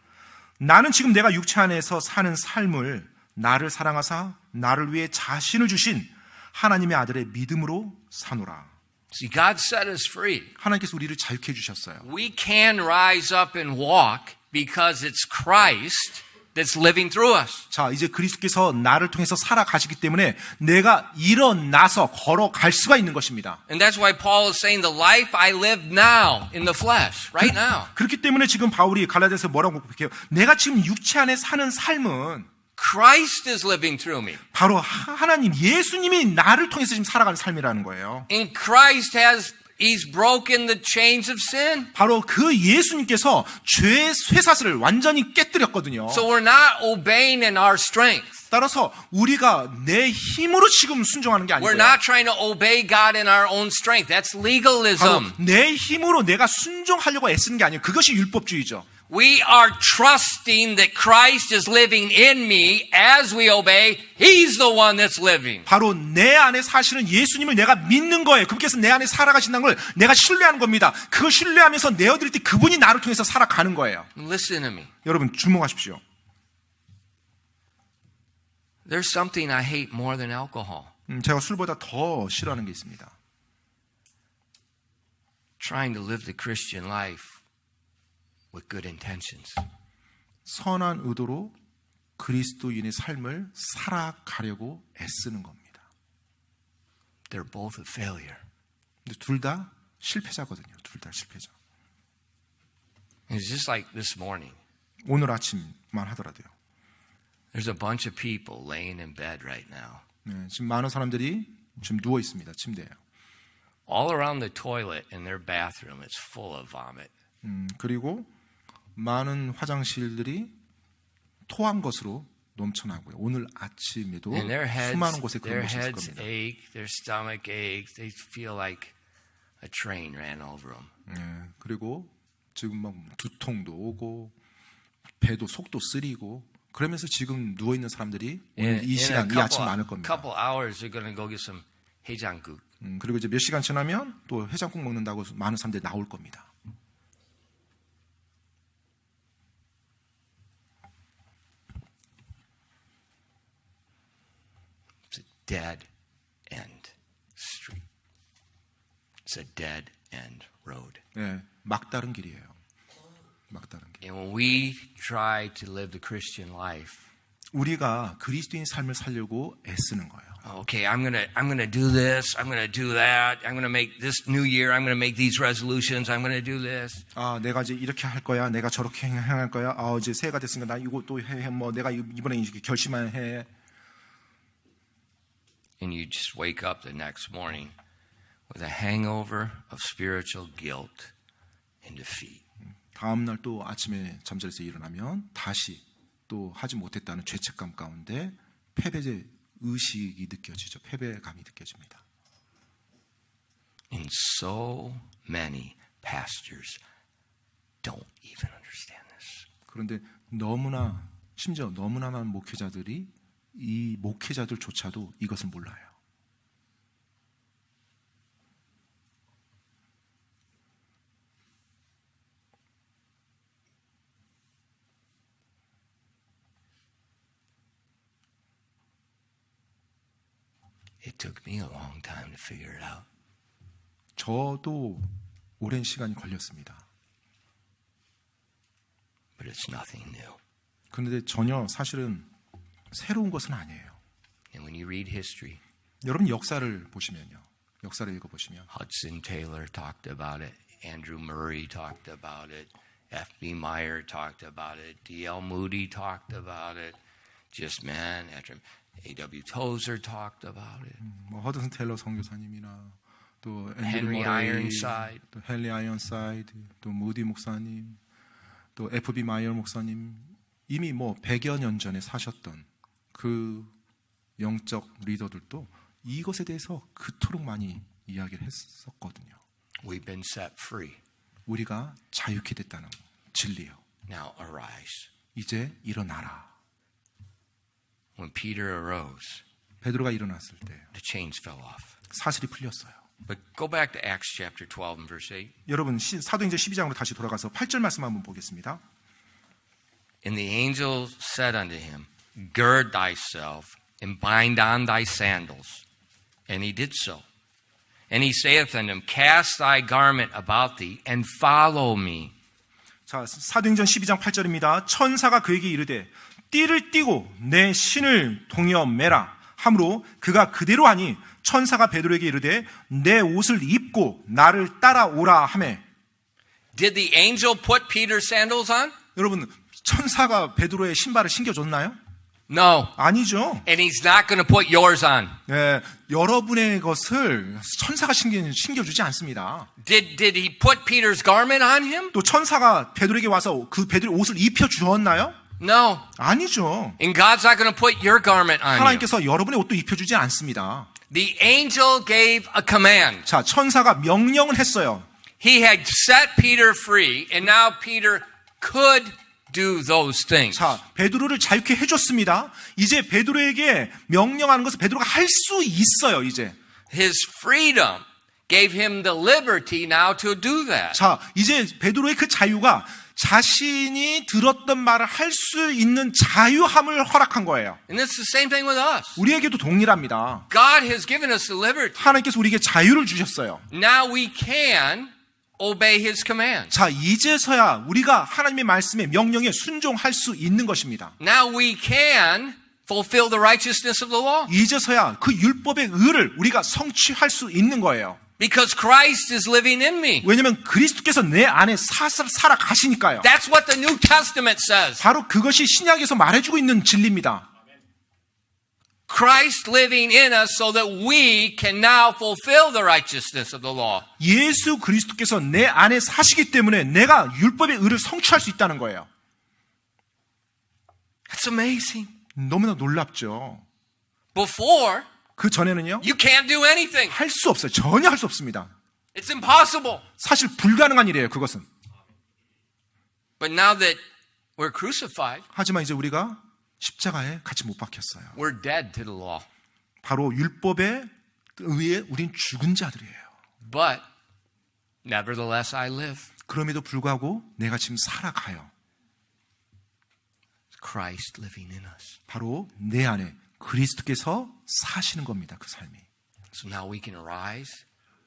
나는 지금 내가 육체 안에서 사는 삶을 나를 사랑하사 나를 위해 자신을 주신 하나님의 아들의 믿음으로 사노라. See, God set us free. 하나님께서 우리를 자유케 해주셨어요. We can rise up and walk because it's Christ that's living through us. 자, 이제 그리스도께서 나를 통해서 살아가시기 때문에 내가 일어나서 걸어갈 수가 있는 것입니다. And that's why Paul is saying the life I live now in the flesh, right now. 그렇기 때문에 지금 바울이 갈라디아서 뭐라고 고백해요? 내가 지금 육체 안에 사는 삶은 Christ is living through me. 바로 하나님, 예수님이 나를 통해서 지금 살아가는 삶이라는 거예요. And Christ He's broken the chains of sin. 바로 그 예수님께서 죄의 쇠사슬을 완전히 깨뜨렸거든요. So we're not obeying in our strength. 따라서 우리가 내 힘으로 지금 순종하는 게 We're 아니고요. not trying to obey God in our own strength. That's 바로 legalism. 내 힘으로 내가 순종하려고 애쓰는 게 아니에요. 그것이 율법주의죠. We are trusting that Christ is living in me as we obey. He's the one that's living. 바로 내 안에 사시는 예수님을 내가 믿는 거예요. 그분께서 내 안에 살아가신다는 걸 내가 신뢰하는 겁니다. 그걸 신뢰하면서 내어드릴 때 그분이 나를 통해서 살아가는 거예요. Listen to me. 여러분 주목하십시오. There's something I hate more than alcohol. 제가 술보다 더 싫어하는 게 있습니다. Trying to live the Christian life with good intentions. 선한 의도로 그리스도인의 삶을 살아가려고 애쓰는 겁니다. They're both a failure. 근데 둘 다 실패자거든요. 둘 다 실패자. It's just like this morning. 오늘 아침만 하더라도요. There's a bunch of people laying in bed right now. 네, 지금 많은 사람들이 지금 누워 있습니다. 침대에. All around the toilet in their bathroom, it's full of vomit. 그리고 많은 화장실들이 토한 것으로 넘쳐나고요. 오늘 아침에도 And 수많은 곳에 그런 their 것이 있을 heads 겁니다. ache, their stomach aches. They feel like a train ran over them. 네, 그리고 지금 막 두통도 오고 배도 속도 쓰리고 그러면서 지금 누워 있는 사람들이 오늘 이 시간 이 아침 많을 겁니다. couple hours, they're going to go get some 해장국. 그리고 이제 몇 시간 지나면 또 해장국 먹는다고 많은 사람들이 나올 겁니다. It's a dead end street. It's a dead end road. 네, 막다른 길이에요. 막다른 길. And when we try to live the Christian life, 우리가 그리스도인 삶을 살려고 애쓰는 거예요. okay, I'm gonna do this. I'm gonna do that. I'm gonna make this new year. I'm gonna make these resolutions. I'm gonna do this. 아, 내가 이제 이렇게 할 거야. 내가 저렇게 행할 거야. 아, 이제 새해가 됐으니까 나 이거 또 해. 뭐 내가 이번에 이렇게 결심만 해. And you just wake up the next morning with a hangover of spiritual guilt and defeat. 다음 날 또 아침에 잠자리에서 일어나면 다시 또 하지 못했다는 죄책감 가운데 패배의 의식이 느껴지죠. 패배감이 느껴집니다. And so many pastors don't even understand this. 그런데 너무나 심지어 너무나 많은 목회자들이 이 목회자들조차도 이것을 몰라요. It took me a long time to figure it out. 저도 오랜 시간이 걸렸습니다. But it's nothing new. 그런데 전혀 사실은 새로운 것은 아니에요. And when you read history, 여러분 역사를 보시면요. 역사를 읽어보시면 Hudson Taylor talked about it. Andrew Murray talked about it. F.B. Meyer talked about it. D.L. Moody talked about it. Just man after A.W. Tozer talked about it. 뭐 허드슨 테일러 선교사님이나 또 앤드류 Henry 머레이, Ironside. 또 헨리 아이언사이드, 또 무디 목사님, 또 F.B. 마이어 목사님 이미 뭐 100여 년 전에 사셨던 그 영적 리더들도 이것에 대해서 그토록 많이 이야기를 했었거든요. We've been set free. 우리가 자유케 됐다는 진리요. Now arise. 이제 일어나라. When Peter arose, 베드로가 일어났을 때 the chains fell off. 사슬이 풀렸어요. But go back to Acts chapter 12 and verse 8. 여러분 사도행전 12장으로 다시 돌아가서 8절 말씀 한번 보겠습니다. And the angel said unto him, Gird thyself and bind on thy sandals. And he did so. And he saith unto him, Cast thy garment about thee and follow me. 자, 사도행전 12장 8절입니다. 천사가 그에게 이르되 띠를 띠고 내 신을 동여 매라 하므로 그가 그대로 하니 천사가 베드로에게 이르되 내 옷을 입고 나를 따라오라 하매. Did the angel put Peter's sandals on? 여러분 천사가 베드로의 신발을 신겨줬나요? No. 아니죠. And he's not going to put yours on. 네, 여러분의 것을 천사가 신겨주지 않습니다. Did he put Peter's garment on him? 또 천사가 베드로에게 와서 그 베드로의 옷을 입혀 주었나요? No. 아니죠. And God's not going to put your garment on you. 하나님께서 여러분의 옷도 입혀주지 않습니다. The angel gave a command. 자, 천사가 명령을 했어요. He had set Peter free, and now Peter could do those things. 자, 베드로를 자유케 해줬습니다. 이제 베드로에게 명령하는 것을 베드로가 할 수 있어요, 이제. His freedom gave him the liberty now to do that. 자, 이제 베드로의 그 자유가 자신이 들었던 말을 할 수 있는 자유함을 허락한 거예요. And it's the same thing with us. 우리에게도 동일합니다. God has given us the liberty. 하나님께서 우리에게 자유를 주셨어요. Now we can obey his command. 자, 이제서야 우리가 하나님의 말씀에 명령에 순종할 수 있는 것입니다. Now we can fulfill the righteousness of the law. 이제서야 그 율법의 의를 우리가 성취할 수 있는 거예요. Because Christ is living in me. 왜냐하면 그리스도께서 내 안에 살아가시니까요. That's what the New Testament says. 바로 그것이 신약에서 말해주고 있는 진리입니다. Christ living in us so that we can now fulfill the righteousness of the law. 예수 그리스도께서 내 안에 사시기 때문에 내가 율법의 의를 성취할 수 있다는 거예요. That's amazing. 너무나 놀랍죠. Before, 그 전에는요. you can't do anything. 할 수 없어요. 전혀 할 수 없습니다. It's impossible. 사실 불가능한 일이에요. 그것은. But now that we're crucified, 하지만 이제 우리가 십자가에 같이 못 박혔어요. we're dead to the law. 바로 율법에 의해 우린 죽은 자들이에요. But nevertheless I live. 그럼에도 불구하고 내가 지금 살아가요. Christ living in us. 바로 내 안에 그리스도께서 사시는 겁니다. 그 삶이. So now we can arise,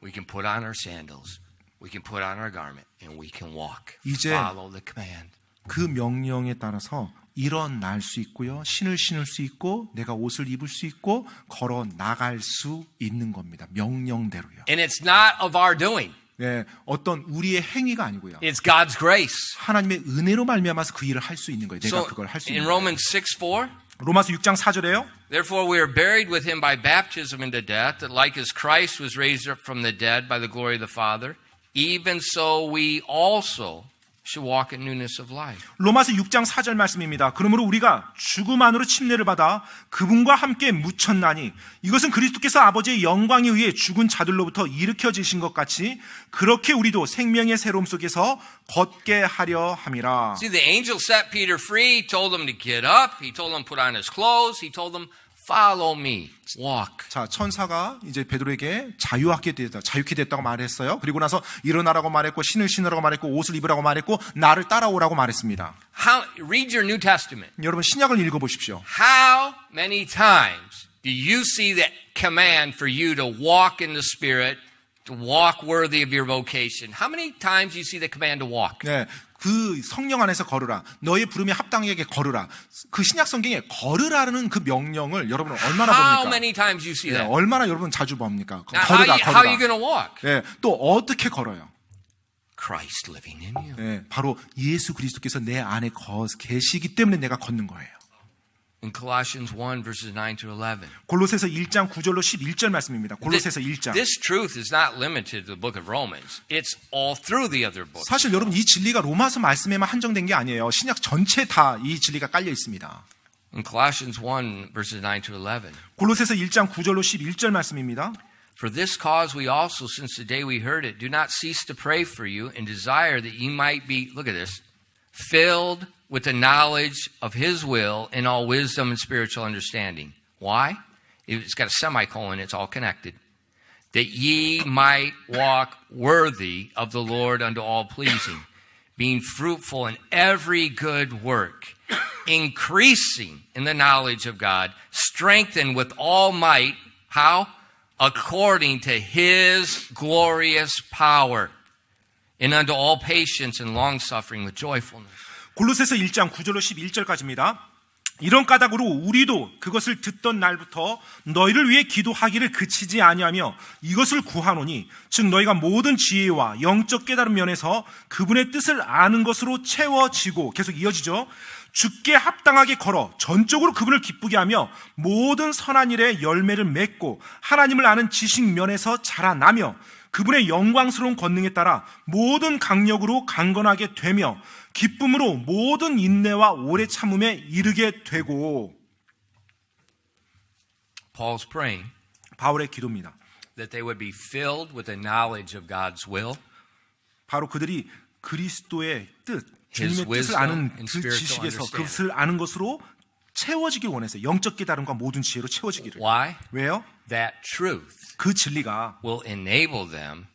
we can put on our sandals, we can put on our garment, and we can walk. 이제 Follow the command. 그 명령에 따라서 일어날 수 있고요. 신을 신을 수 있고 내가 옷을 입을 수 있고 걸어 나갈 수 있는 겁니다. 명령대로요. And it's not of our doing. 네, 어떤 우리의 행위가 아니고요. It's God's grace. 하나님의 은혜로 말미암아서 그 일을 할 수 있는 거예요. 내가 So 그걸 할 수 in 있는 거예요. Romans 6:4, 로마서 6장 4절에요. therefore we are buried with him by baptism into death, that like as Christ was raised up from the dead by the glory of the Father, even so we also should walk in newness of life. 로마서 6장 4절 말씀입니다. 그러므로 우리가 죽음 안으로 침례를 받아 그분과 함께 묻혔나니 이것은 그리스도께서 아버지의 영광에 의해 죽은 자들로부터 일으켜지신 것 같이 그렇게 우리도 생명의 새로움 속에서 걷게 하려 함이라. See, the angel set Peter free. He told him to get up. He told him to put on his clothes. He told him, follow me, walk. 자, 천사가 이제 베드로에게 자유하게 됐다, 자유케 됐다고 말했어요. 그리고 나서 일어나라고 말했고 신을 신으라고 말했고 옷을 입으라고 말했고 나를 따라오라고 말했습니다. Read your New Testament. 여러분 신약을 읽어보십시오. How many times do you see the command for you to walk in the Spirit, to walk worthy of your vocation? How many times do you see the command to walk? 네, 그 성령 안에서 걸으라. 너의 부름에 합당하게 걸으라. 그 신약 성경에 걸으라는 그 명령을 여러분은 얼마나 How 봅니까? many times do you see 네, that? 얼마나 여러분 자주 봅니까? Now, 걸으라, how are you 걸으라. going to walk? 네, 또 어떻게 걸어요? Christ living in you. 네, 바로 예수 그리스도께서 내 안에 계시기 때문에 내가 걷는 거예요. In Colossians 1, verses 9 to 11. 골로새서 1장 9절로 11절 말씀입니다. 골로새서 1장. This truth is not limited to the book of Romans. It's all through the other books. 사실 여러분 이 진리가 로마서 말씀에만 한정된 게 아니에요. 신약 전체 다 이 진리가 깔려 있습니다. In Colossians 1, verses 9 to 11. 골로새서 1장 9절로 11절 말씀입니다. For this cause we also, since the day we heard it, do not cease to pray for you and desire that you might be, look at this, filled with the knowledge of His will in all wisdom and spiritual understanding. Why? It's got a semicolon, it's all connected. That ye might walk worthy of the Lord unto all pleasing, being fruitful in every good work, increasing in the knowledge of God, strengthened with all might, how? According to His glorious power, and unto all patience and long-suffering with joyfulness. 골로새서 1장 9절로 11절까지입니다. 이런 까닭으로 우리도 그것을 듣던 날부터 너희를 위해 기도하기를 그치지 아니하며 이것을 구하노니 즉 너희가 모든 지혜와 영적 깨달은 면에서 그분의 뜻을 아는 것으로 채워지고 계속 이어지죠. 주께 합당하게 걸어 전적으로 그분을 기쁘게 하며 모든 선한 일에 열매를 맺고 하나님을 아는 지식 면에서 자라나며 그분의 영광스러운 권능에 따라 모든 강력으로 강건하게 되며 기쁨으로 모든 인내와 오래 참음에 이르게 되고. Paul's praying 바울의 기도입니다. that they would be filled with the knowledge of God's will, 바로 그들이 그리스도의 뜻, His 주님의 뜻을 wisdom 아는 and 그 spiritual 지식에서 understanding. 그것을 아는 것으로 채워지길 원했어요. 영적 깨달음과 모든 지혜로 채워지기를. Why? 왜요? That truth 그 진리가 will enable them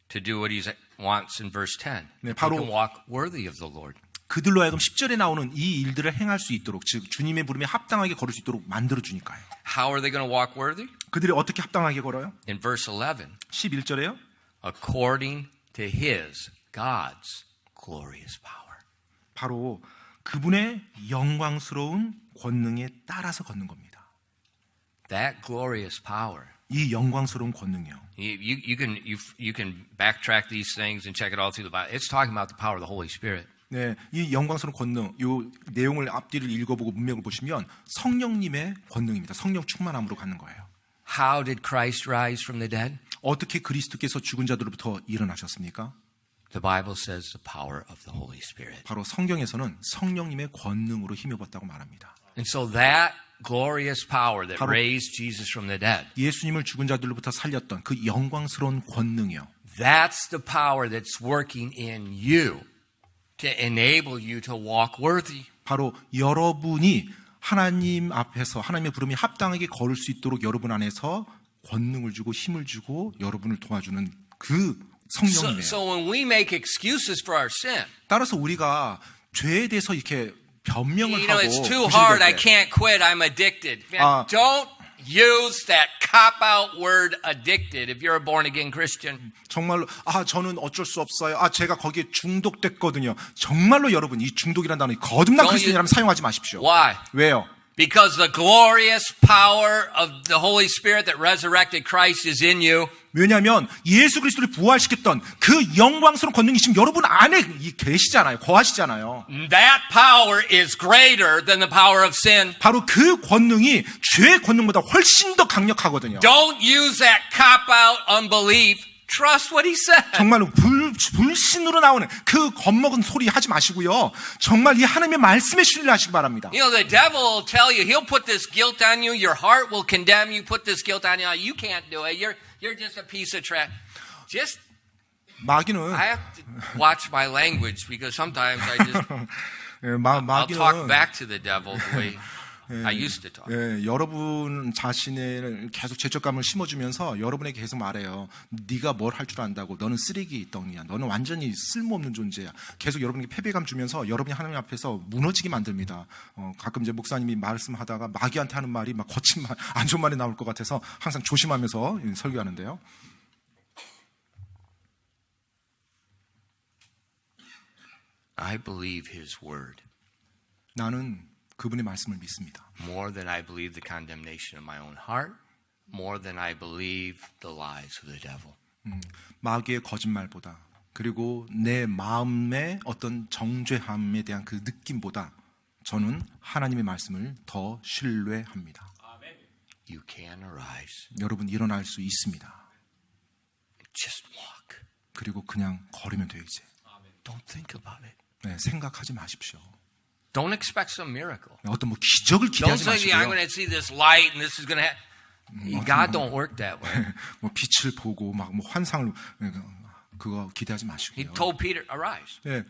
to do what He wants in verse 10. 네, They 바로 can walk worthy of the Lord. 그들로 하여금 10절에 나오는 이 일들을 행할 수 있도록, 즉 주님의 부름에 합당하게 걸을 수 있도록 만들어 주니까요. How are they going to walk worthy? 그들이 어떻게 합당하게 걸어요? In verse 11, 11절에요. according to His, God's glorious power. 바로 그분의 영광스러운 권능에 따라서 걷는 겁니다. That glorious power. 이 영광스러운 권능이요. You can backtrack these things and check it all through the Bible. It's talking about the power of the Holy Spirit. 네, 이 영광스러운 권능, 요 내용을 앞뒤를 읽어보고 문맥을 보시면 성령님의 권능입니다. 성령 충만함으로 가는 거예요. How did Christ rise from the dead? 어떻게 그리스도께서 죽은 자들로부터 일어나셨습니까? The Bible says the power of the Holy Spirit. 바로 성경에서는 성령님의 권능으로 힘입었다고 말합니다. And so that glorious power that 바로 raised Jesus from the dead, 예수님을 죽은 자들로부터 살렸던 그 영광스러운 권능이요. that's the power that's working in you to enable you to walk worthy. 바로 여러분이 하나님 앞에서 하나님의 부름이 합당하게 걸을 수 있도록 여러분 안에서 권능을 주고 힘을 주고 여러분을 도와주는 그 성령이에요. So when we make excuses for our sin, 따라서 우리가 죄에 대해서 이렇게 변명을 you know, 하고 it's too 부실될 hard, I 때 can't quit, I'm addicted. Man, 아. don't use that cop-out word addicted if you're a born-again Christian. 정말로 저는 어쩔 수 없어요. 제가 거기에 중독됐거든요. 정말로 여러분 이 중독이라는 단어 거듭난 그리스도인이라면 사용하지 마십시오. Why? 왜요? Because the glorious power of the Holy Spirit that resurrected Christ is in you. 왜냐하면 예수 그리스도를 부활시켰던 그 영광스러운 권능이 지금 여러분 안에 계시잖아요. 거하시잖아요. That power is greater than the power of sin. 바로 그 권능이 죄의 권능보다 훨씬 더 강력하거든요. Don't use that cop-out unbelief. Trust what he said. 정말로 불신으로 나오는 그 겁먹은 소리 하지 마시고요. 정말 이 하나님의 말씀에 신뢰하시기 바랍니다. You know, the devil will tell you, he'll put this guilt on you. Your heart will condemn you, put this guilt on you. You can't do it. You're just a piece of trash. Just, 마귀는 I have to watch my language because sometimes I just, I'll 마귀는 talk back to the devil the way I used to talk. 여러분 자신을 계속 죄책감을 심어주면서 여러분에게 계속 말해요. 네가 뭘 할 줄 안다고. 너는 쓰레기 덩이야. 너는 완전히 쓸모없는 존재야. 계속 여러분에게 패배감 주면서 여러분이 하나님 앞에서 무너지게 만듭니다. 가끔 이제 목사님이 말씀하다가 마귀한테 하는 말이 막 거친 말, 안 좋은 말이 나올 것 같아서 항상 조심하면서 설교하는데요. I believe his word 나는 그분의 말씀을 믿습니다. more than I believe the condemnation of my own heart, more than I believe the lies of the devil. 마귀의 거짓말보다 그리고 내 마음의 어떤 정죄함에 대한 그 느낌보다 저는 하나님의 말씀을 더 신뢰합니다. You can arise. 여러분 일어날 수 있습니다. Just walk. 그리고 그냥 걸으면 돼요 이제. Don't think about it. 네, 생각하지 마십시오. Don't expect some miracle. 어떤 뭐 기적을 Don't 기대하지 say, I'm 마시고요. going to see this light and this is going to happen. God don't work that way. 뭐 빛을 보고 막 뭐 환상을 그거 기대하지 He 마시고요. told Peter, arise. 네,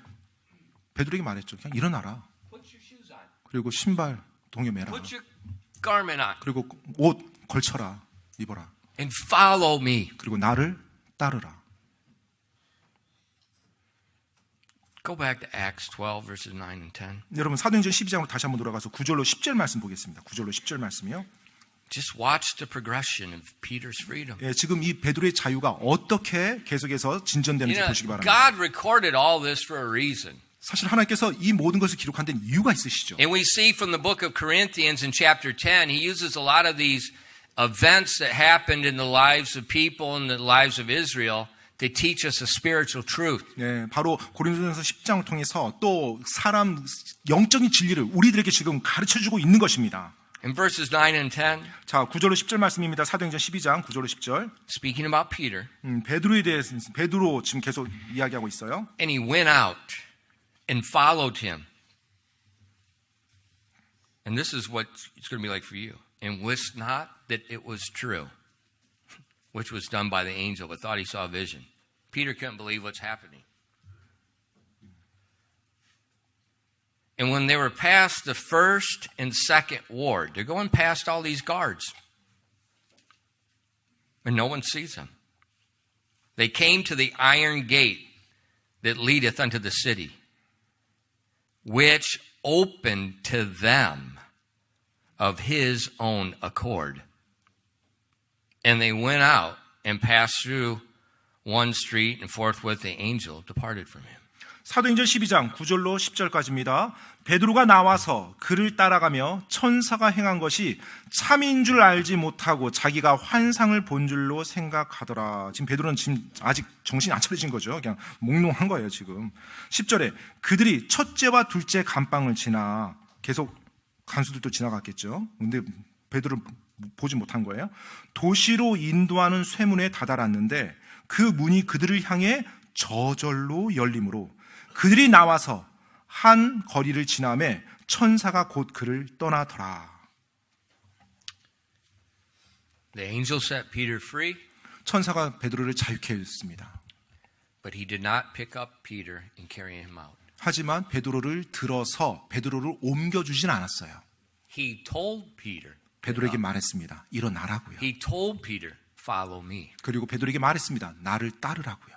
베드로에게 말했죠. 그냥 일어나라. Put your shoes on. 그리고 신발 동여매라. Put your garment on. 그리고 옷 걸쳐라. 입어라. And follow me. 그리고 나를 따르라. Go back to Acts 12, verses 9 and 10. 여러분 사도행전 12장으로 다시 한번 돌아가서 9절로 10절 말씀 보겠습니다. 9절로 10절 말씀이요. Just watch the progression of Peter's freedom. 예, 지금 이 베드로의 자유가 어떻게 계속해서 진전되는지 You know, 보시기 바랍니다. God recorded all this for a reason. 사실 하나님께서 이 모든 것을 기록한 데는 이유가 있으시죠. And we see from the book of Corinthians in chapter 10, he uses a lot of these events that happened in the lives of people and the lives of Israel to teach us a spiritual truth. 예, 바로 고린도전서 10장을 통해서 또 사람 영적인 진리를 우리들에게 지금 가르쳐주고 있는 것입니다. In verses 9 and 10, 자, 9절로 10절 말씀입니다. 사도행전 12장 9절로 10절. speaking about Peter, 베드로에 대해서 베드로 지금 계속 이야기하고 있어요. and he went out and followed him. And this is what it's going to be like for you. And wist not that it was true, which was done by the angel, but thought he saw a vision. Peter couldn't believe what's happening. And when they were past the first and second ward, they're going past all these guards. And no one sees them. They came to the iron gate that leadeth unto the city, which opened to them of his own accord. And they went out and passed through one street, and forthwith the angel departed from him. 사도행전 12장 9절로 10절까지입니다. 베드로가 나와서 그를 따라가며 천사가 행한 것이 참인 줄 알지 못하고 자기가 환상을 본 줄로 생각하더라. 지금 베드로는 지금 아직 정신이 안 차려진 거죠. 그냥 몽롱한 거예요, 지금. 10절에 그들이 첫째와 둘째 감방을 지나 계속 간수들도 지나갔겠죠. 근데 베드로를 보지 못한 거예요. 도시로 인도하는 쇠문에 다다랐는데 그 문이 그들을 향해 저절로 열림으로 그들이 나와서 한 거리를 지나매 천사가 곧 그를 떠나더라. The angel set Peter free, 천사가 베드로를 자유케 했습니다. but he did not pick up Peter and carry him out. 하지만 베드로를 들어서 베드로를 옮겨주진 않았어요. He told Peter, 베드로에게 말했습니다. 일어나라고요. he told Peter, follow me. 그리고 베드로에게 말했습니다. 나를 따르라고요.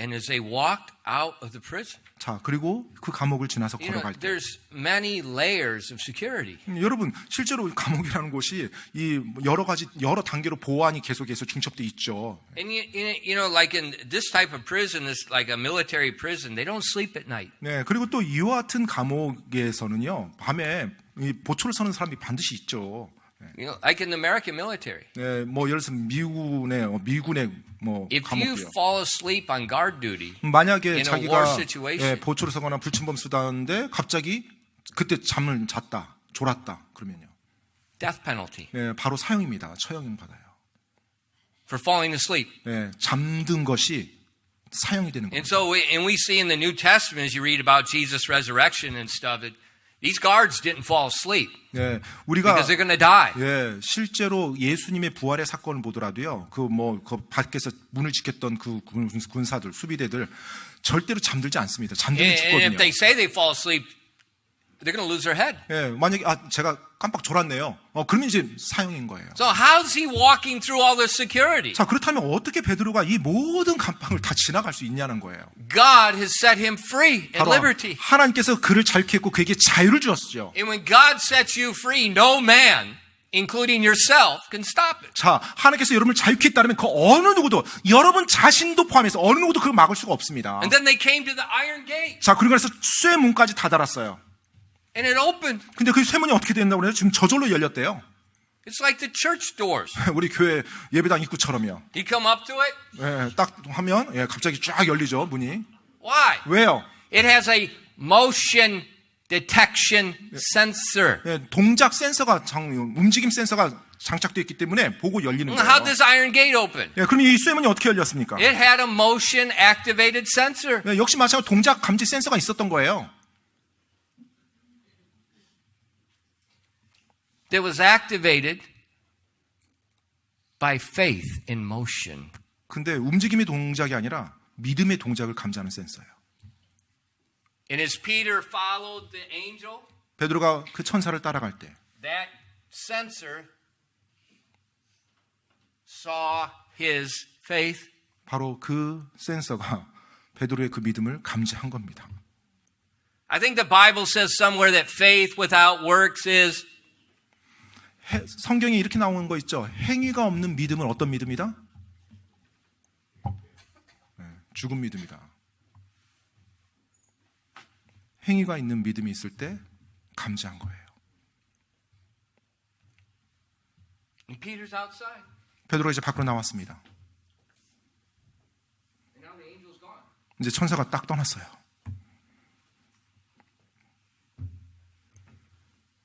And as they walked out of the prison, 자, 그리고 그 감옥을 지나서 you know, 걸어갈 때 there's many layers of security. 여러분 실제로 감옥이라는 곳이 이 여러 가지 여러 단계로 보안이 계속해서 중첩돼 있죠. And you know, like in this type of prison, this like a military prison, they don't sleep at night. 네, 그리고 또 이와 같은 감옥에서는요 밤에 이 보초를 서는 사람이 반드시 있죠. You know, like in the American military. 네, 뭐 예를 들어서 미군의 뭐 If you 감옥이요. fall asleep on guard duty, 만약에 in a 자기가 war situation. 예, 보초를 서거나 불침범 쓰다는데 갑자기 그때 잠을 잤다, 졸았다 그러면요. death penalty 예, 바로 사형입니다. 처형을 받아요. for falling asleep. 예, 잠든 것이 사형이 되는 거예요. And so, we see in the New Testament, as you read about Jesus' resurrection and stuff, that these guards didn't fall asleep 예, 우리가 because they're going to die. 예, 실제로 예수님의 부활의 사건을 보더라도요. 그 밖에서 문을 지켰던 그 군사들, 수비대들 절대로 잠들지 않습니다. 잠들면 And 죽거든요. if they say they fall asleep, they're going to lose their head. 예, 만약에 제가 깜빡 졸았네요. 그러면 이제 사형인 거예요. So how's he walking through all this security? 자, 그렇다면 어떻게 베드로가 이 모든 감방을 다 지나갈 수 있냐는 거예요. God has set him free at 바로 liberty. 하나님께서 그를 자유케 했고 그에게 자유를 주었죠. And when God sets you free, no man, including yourself, can stop it. 자, 하나님께서 여러분을 자유케 했다면 그 어느 누구도 여러분 자신도 포함해서 어느 누구도 그걸 막을 수가 없습니다. And then they came to the iron gate, 자, 그리고 그래서 쇠문까지 다다랐어요. and it opened. 근데 그 쇠문이 어떻게 된다고 그래요? 지금 저절로 열렸대요. It's like the church doors. 우리 교회 예배당 입구처럼요. You come up to it. 예, 딱 하면 갑자기 쫙 열리죠, 문이. Why? 왜요? It has a motion detection sensor. 예, 동작 센서가 움직임 센서가 장착되어 있기 때문에 보고 열리는 거예요. How does iron gate open? 예, 그럼 이 쇠문이 어떻게 열렸습니까? It had a motion activated sensor. 예, 역시 마찬가지로 동작 감지 센서가 있었던 거예요. That was activated by faith in motion. 근데 움직임의 동작이 아니라 믿음의 동작을 감지하는 센서예요. And as Peter followed the angel, 베드로가 그 천사를 따라갈 때 that sensor saw his faith. 바로 그 센서가 베드로의 그 믿음을 감지한 겁니다. I think the Bible says somewhere that faith without works is 성경에 이렇게 나오는 거 있죠. 행위가 없는 믿음은 어떤 믿음이다? 죽은 믿음이다. 행위가 있는 믿음이 있을 때 감지한 거예요. and Peter's outside. 베드로가 이제 밖으로 나왔습니다. And now the angel's gone. 이제 천사가 딱 떠났어요.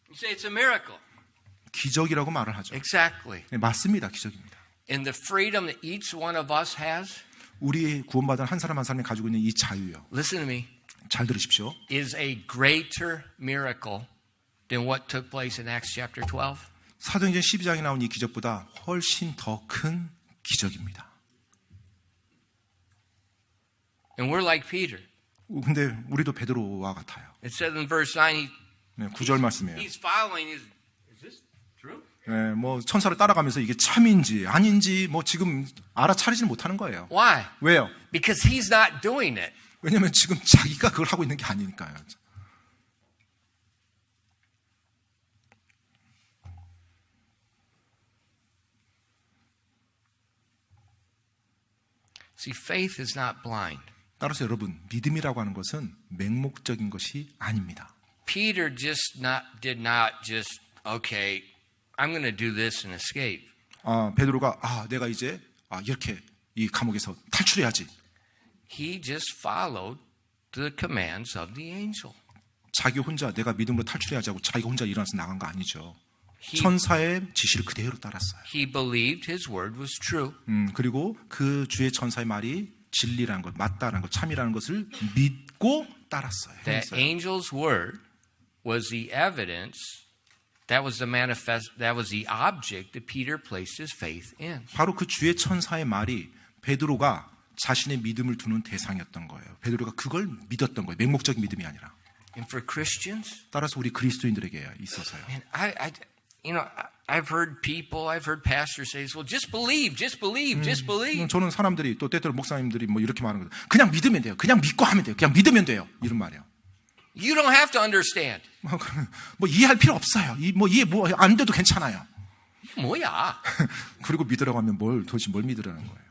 You say it's a miracle. 기적이라고 말을 하죠. Exactly. 네, 맞습니다. 기적입니다. And the freedom that each one of us has, 우리 구원받은 한 사람 한 사람이 가지고 있는 이 자유요. listen to me, 잘 들으십시오. is a greater miracle than what took place in Acts chapter 12. 사도행전 12장에 나온 이 기적보다 훨씬 더 큰 기적입니다. And we're like Peter. 근데 우리도 베드로와 같아요. It says in verse 9, 네, 9절 말씀이에요. he's following. Is this true? 네, 뭐 천사를 따라가면서 이게 참인지 아닌지 뭐 지금 알아차리지는 못하는 거예요. Why? 왜요? Because he's not doing it. 왜냐하면 지금 자기가 그걸 하고 있는 게 아니니까요. See, faith is not blind. 따라서 여러분, 믿음이라고 하는 것은 맹목적인 것이 아닙니다. Peter did not just, okay, I'm going to do this and escape. 베드로가 내가 이제 이렇게 이 감옥에서 탈출해야지. He just followed the commands of the angel. 자기 혼자 내가 믿음으로 탈출해야지 하고 자기가 혼자 일어나서 나간 거 아니죠. He, 천사의 지시를 그대로 따랐어요. he believed his word was true. 그리고 그 주의 천사의 말이 진리라는 것, 맞다라는 것, 참이라는 것을 믿고 따랐어요. That 행했어요. angel's word was the evidence, that was the object that Peter placed his faith in. 바로 그 주의 천사의 말이 베드로가 자신의 믿음을 두는 대상이었던 거예요. 베드로가 그걸 믿었던 거예요. 맹목적인 믿음이 아니라. And for Christians, 따라서 우리 그리스도인들에게 있어서요. man, I've heard pastors say, well, just believe. 저는 사람들이 또 때때로 목사님들이 뭐 이렇게 말하는 거예요. 그냥 믿으면 돼요. 그냥 믿고 하면 돼요. 그냥 믿으면 돼요. 이런 말이에요. You don't have to understand. 뭐 이해할 필요 없어요. 이해 안 돼도 괜찮아요. 뭐야? 그리고 믿으라고 하면 도대체 뭘 믿으라는 거예요.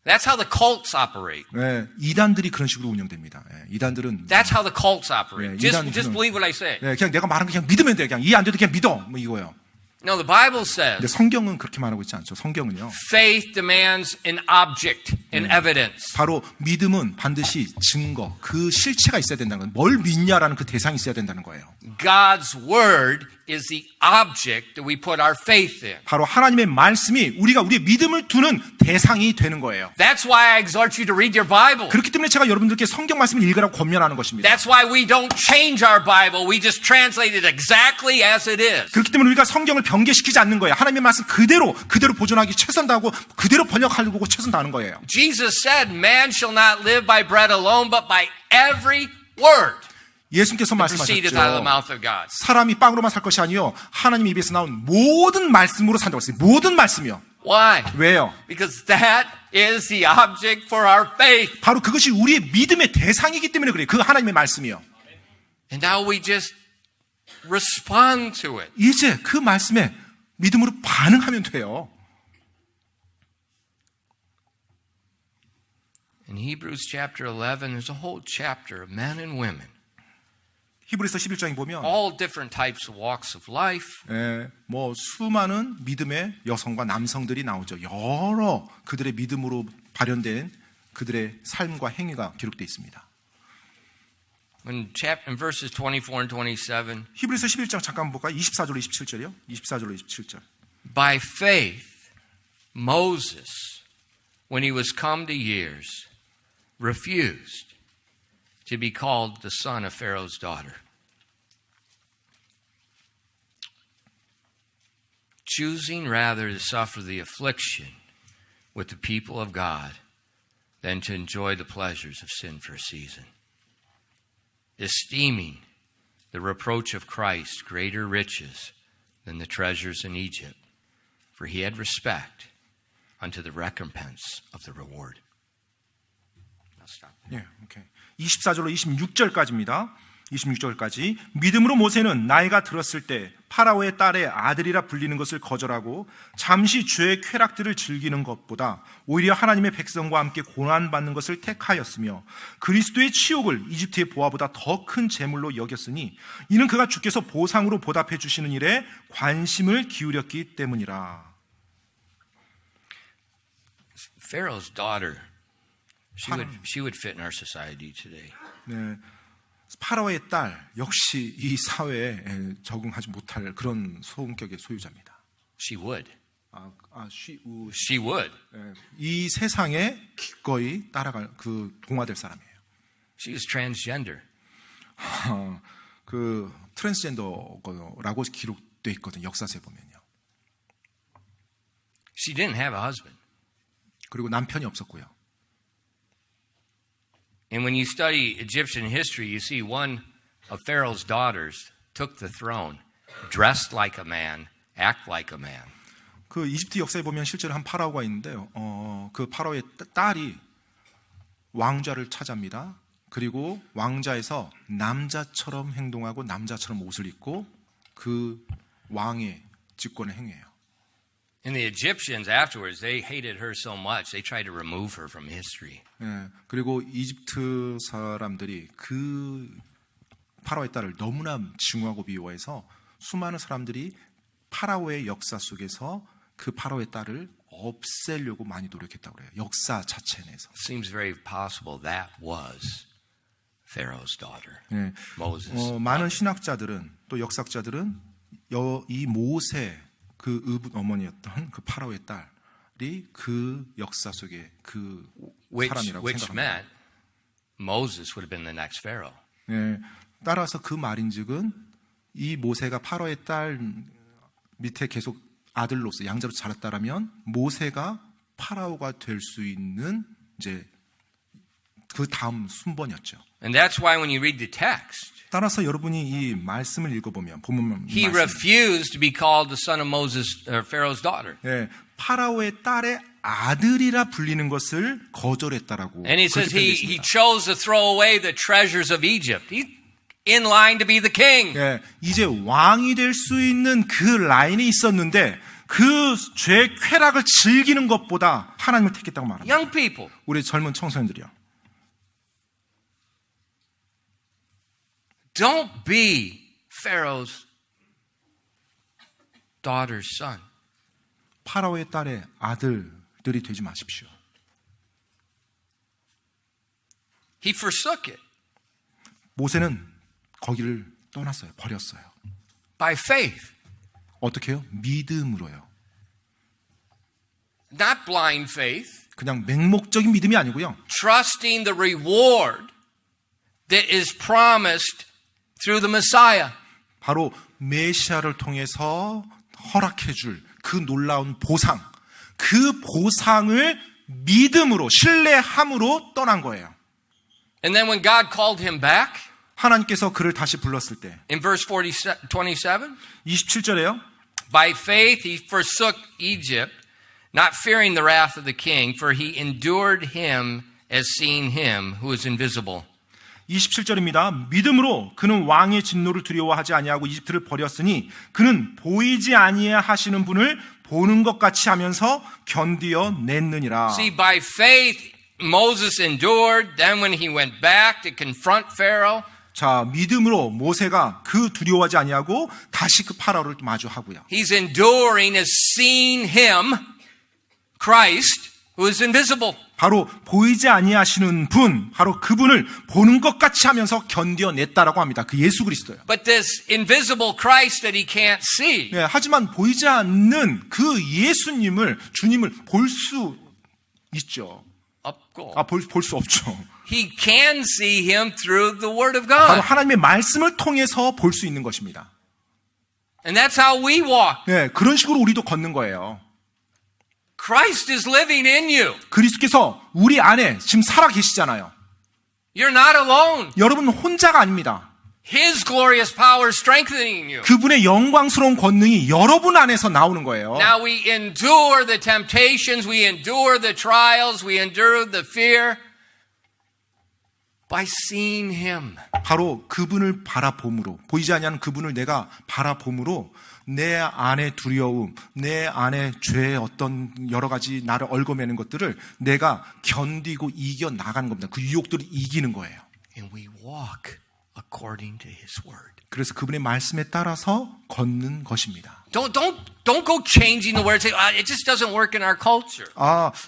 That's how the cults operate. 네, 이단들이 그런 식으로 운영됩니다. 네, 이단들은 That's how the cults operate. Yeah, Just believe what I say. 네, 그냥 내가 말한 거 그냥 믿으면 돼요. 그냥 이해 안 돼도 그냥 믿어. 뭐 이거예요. No, the Bible 근데 says 성경은 그렇게 말하고 있지 않죠. 성경은요. faith demands an object, an evidence. 바로 믿음은 반드시 증거, 그 실체가 있어야 된다는 거예요. 뭘 믿냐라는 그 대상이 있어야 된다는 거예요. God's word is the object that we put our faith in. 바로 하나님의 말씀이 우리가 우리의 믿음을 두는 대상이 되는 거예요. That's why I exhort you to read your Bible. 그렇기 때문에 제가 여러분들께 성경 말씀을 읽으라고 권면하는 것입니다. That's why we don't change our Bible. We just translate it exactly as it is. 그렇기 때문에 우리가 성경을 변개시키지 않는 거예요. 하나님의 말씀 그대로 보존하기 최선 다하고 그대로 번역하려고 최선 다하는 거예요. Jesus said, man shall not live by bread alone, but by every word 예수님께서 that proceedeth out of the 말씀하셨죠. mouth of God. 사람이 빵으로만 살 것이 아니요 하나님 입에서 나온 모든 말씀으로 산다고 했어요. 모든 말씀이요. Why? 왜요? Because that is the object for our faith. 바로 그것이 우리의 믿음의 대상이기 때문에 그래요. 그 하나님의 말씀이요. And now we just respond to it. 이제 그 말씀에 믿음으로 반응하면 돼요. In Hebrews chapter 11, there's a whole chapter of men and women, 히브리서 11장에 보면 all different types of walks of life. 뭐 수많은 믿음의 여성과 남성들이 나오죠. 여러 그들의 믿음으로 발현된 그들의 삶과 행위가 기록되어 있습니다. In verses 24 and 27, 히브리서 11장 잠깐 볼까요? 24절로 27절이요. 24절로 27절. by faith, Moses, when he was come to years, refused to be called the son of Pharaoh's daughter, choosing rather to suffer the affliction with the people of God than to enjoy the pleasures of sin for a season, esteeming the reproach of Christ greater riches than the treasures in Egypt, for he had respect unto the recompense of the reward. I'll stop there. 예, 오케이. 24절로 26절까지입니다. 26절까지 믿음으로 모세는 나이가 들었을 때 파라오의 딸의 아들이라 불리는 것을 거절하고 잠시 죄의 쾌락들을 즐기는 것보다 오히려 하나님의 백성과 함께 고난받는 것을 택하였으며 그리스도의 치욕을 이집트의 보화보다 더 큰 재물로 여겼으니 이는 그가 주께서 보상으로 보답해 주시는 일에 관심을 기울였기 때문이라. Pharaoh's daughter, she would fit in our society today. 네, 파라오의 딸 역시 이 사회에 적응하지 못할 그런 성격의 소유자입니다. She would. she would. 이 세상에 기꺼이 따라갈 동화될 사람이에요. She was transgender. 그 트랜스젠더라고 기록돼 있거든 역사서에 보면요. She didn't have a husband. 그리고 남편이 없었고요. And when you study Egyptian history, you see one of Pharaoh's daughters took the throne, dressed like a man, act like a man. 그 이집트 역사에 보면 실제로 한 파라오가 있는데요. 그 파라오의 딸이 왕좌를 차지합니다. 그리고 왕좌에서 남자처럼 행동하고 남자처럼 옷을 입고 그 왕의 직권을 행해요. And the Egyptians afterwards, they hated her so much, they tried to remove her from history. 예, 그리고 이집트 사람들이 그 파라오의 딸을 너무나 증오하고 미워해서 수많은 사람들이 파라오의 역사 속에서 그 파라오의 딸을 없애려고 많이 노력했다고 그래요. 역사 자체 내에서. Seems very possible that was Pharaoh's daughter. 예, Moses. 많은 신학자들은 또 역사학자들은 이 모세 그 의붓 어머니였던 그 파라오의 딸이 그 역사 속에 그 사람이라고 Which 생각합니다. meant Moses would have been the next Pharaoh. 예, 따라서 그 말인즉은 이 모세가 파라오의 딸 밑에 계속 아들로서 양자로 자랐다라면 모세가 파라오가 될 수 있는 이제 그 다음 순번이었죠. And that's why when you read the text, 따라서 여러분이 이 말씀을 읽어보면 본문 he 말씀, refused to be called the son of Moses, or Pharaoh's daughter. 예, 파라오의 딸의 아들이라 불리는 것을 거절했다라고. And he says 그렇게 he 되어 있습니다. chose to throw away the treasures of Egypt. He's in line to be the king. 예, 이제 왕이 될 수 있는 그 라인이 있었는데 그 죄 쾌락을 즐기는 것보다 하나님을 택했다고 말합니다. Young people, 우리 젊은 청소년들이요. don't be Pharaoh's daughter's son. 파라오의 딸의 아들들이 되지 마십시오. He forsook it 모세는 거기를 떠났어요. 버렸어요. by faith, 어떻게 해요? 믿음으로요. not blind faith, 그냥 맹목적인 믿음이 아니고요. trusting the reward that is promised through the Messiah. 바로 메시아를 통해서 허락해 줄 그 놀라운 보상, 그 보상을 믿음으로 신뢰함으로 떠난 거예요. And then when God called him back, 하나님께서 그를 다시 불렀을 때 in verse 27, 27절에요. by faith he forsook Egypt, not fearing the wrath of the king, for he endured him as seeing him who is invisible. 27절입니다. 믿음으로 그는 왕의 진노를 두려워하지 아니하고 이집트를 버렸으니 그는 보이지 아니하시는 분을 보는 것 같이 하면서 견디어 냈느니라. See, by faith Moses endured, then when he went back to confront Pharaoh, 자, 믿음으로 모세가 그 두려워하지 아니하고 다시 그 파라오를 마주하고요. he's enduring as seeing him, Christ, who is invisible. 바로 보이지 아니하시는 분, 바로 그분을 보는 것 같이 하면서 견뎌냈다라고 합니다. 그 예수 그리스도요. But this invisible Christ that he can't see, 예, 하지만 보이지 않는 그 예수님을, 주님을 볼 수 있죠. 없고, 볼 수 없죠. he can see him through the Word of 바로 God. 하나님의 말씀을 통해서 볼 수 있는 것입니다. And that's how we walk. 예, 그런 식으로 우리도 걷는 거예요. Christ is living in you. 그리스도께서 우리 안에 지금 살아 계시잖아요. You're not alone. 여러분은 혼자가 아닙니다. His glorious power is strengthening you. 그분의 영광스러운 권능이 여러분 안에서 나오는 거예요. Now we endure the temptations, we endure the trials, we endure the fear by seeing Him. 바로 그분을 바라봄으로, 보이지 아니하는 그분을 내가 바라봄으로 내 안의 두려움, 내 안의 죄의 어떤 여러 가지 나를 얽어매는 것들을 내가 견디고 이겨 나가는 겁니다. 그 유혹들을 이기는 거예요. And we walk according to His Word. 그래서 그분의 말씀에 따라서 걷는 것입니다. Don't go changing the word. Say, it just doesn't work in our culture.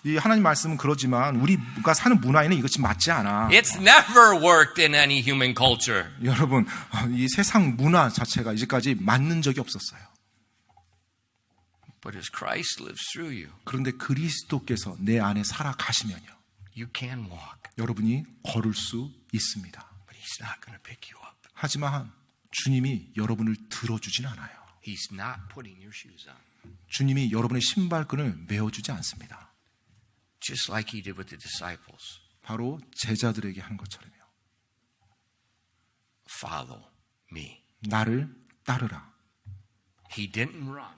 이 하나님 말씀은 그러지만 우리가 사는 문화에는 이것이 맞지 않아. It's never worked in any human culture. 여러분, 이 세상 문화 자체가 이제까지 맞는 적이 없었어요. But as Christ lives through you, 그런데 그리스도께서 내 안에 살아가시면요, you can walk. 여러분이 걸을 수 있습니다. But He's not going to pick you up. 하지만 주님이 여러분을 들어주진 않아요. He's not putting your shoes on. 주님이 여러분의 신발끈을 메어주지 않습니다. Just like He did with the disciples. 바로 제자들에게 한 것처럼요. Follow me. 나를 따르라. He didn't run.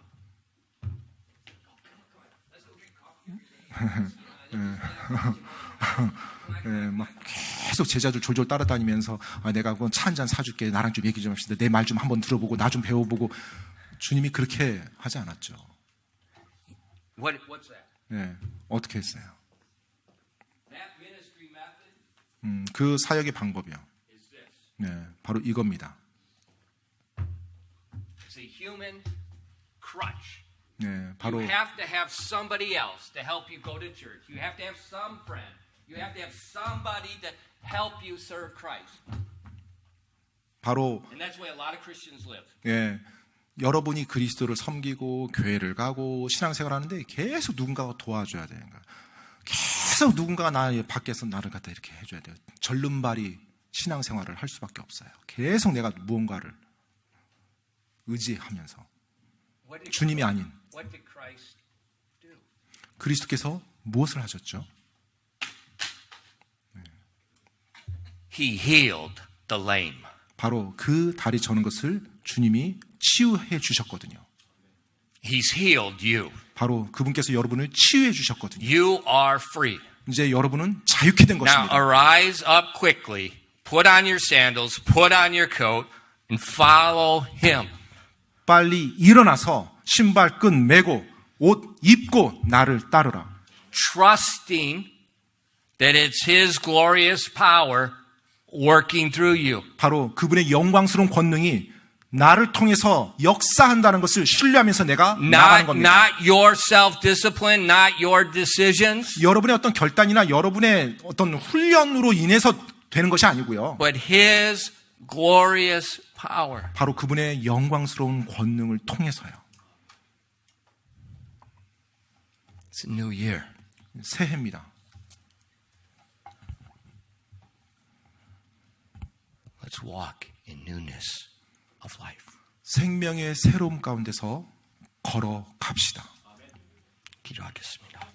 막 계속 제자들 졸졸 따라다니면서 내가 그건 차 한잔 사줄게. 나랑 좀 얘기 좀 합시다. 내 말 좀 한번 들어보고 나 좀 배워보고. 주님이 그렇게 하지 않았죠. What's that? 네, 어떻게 했어요? That ministry method 그 사역의 방법이요. is this. 네, 바로 이겁니다. It's a human crutch. 네, 바로 You have to have somebody else to help you go to church. You have to have some friend. You have to have somebody to help you serve Christ. 바로 And that's the way a lot of Christians live. 예, 여러분이 그리스도를 섬기고 교회를 가고 신앙생활하는데 계속 누군가가 도와줘야 되는 거예요. 계속 누군가가 나 밖에서 나를 갖다 이렇게 해줘야 돼요. 절름발이 신앙생활을 할 수밖에 없어요. 계속 내가 무언가를 의지하면서 What did 주님이 아닌 What did Christ do? 그리스도께서 무엇을 하셨죠? He healed the lame. 바로 그 다리 저는 것을 주님이 치유해 주셨거든요. He's healed you. 바로 그분께서 여러분을 치유해 주셨거든요. You are free. 이제 여러분은 자유케 된 Now 것입니다. arise up quickly, put on your sandals, put on your coat, and follow him. 빨리 일어나서 신발끈 매고 옷 입고 나를 따르라. Trusting that it's his glorious power working through you. 바로 그분의 영광스러운 권능이 나를 통해서 역사한다는 것을 신뢰하면서 내가 나가는 겁니다. Not your self-discipline, not your decisions, 여러분의 어떤 결단이나 여러분의 어떤 훈련으로 인해서 되는 것이 아니고요. but his glorious power. 바로 그분의 영광스러운 권능을 통해서요. It's a new year. 새해입니다. Let's walk in newness of life. 생명의 새로움 가운데서 걸어갑시다. 기도하겠습니다.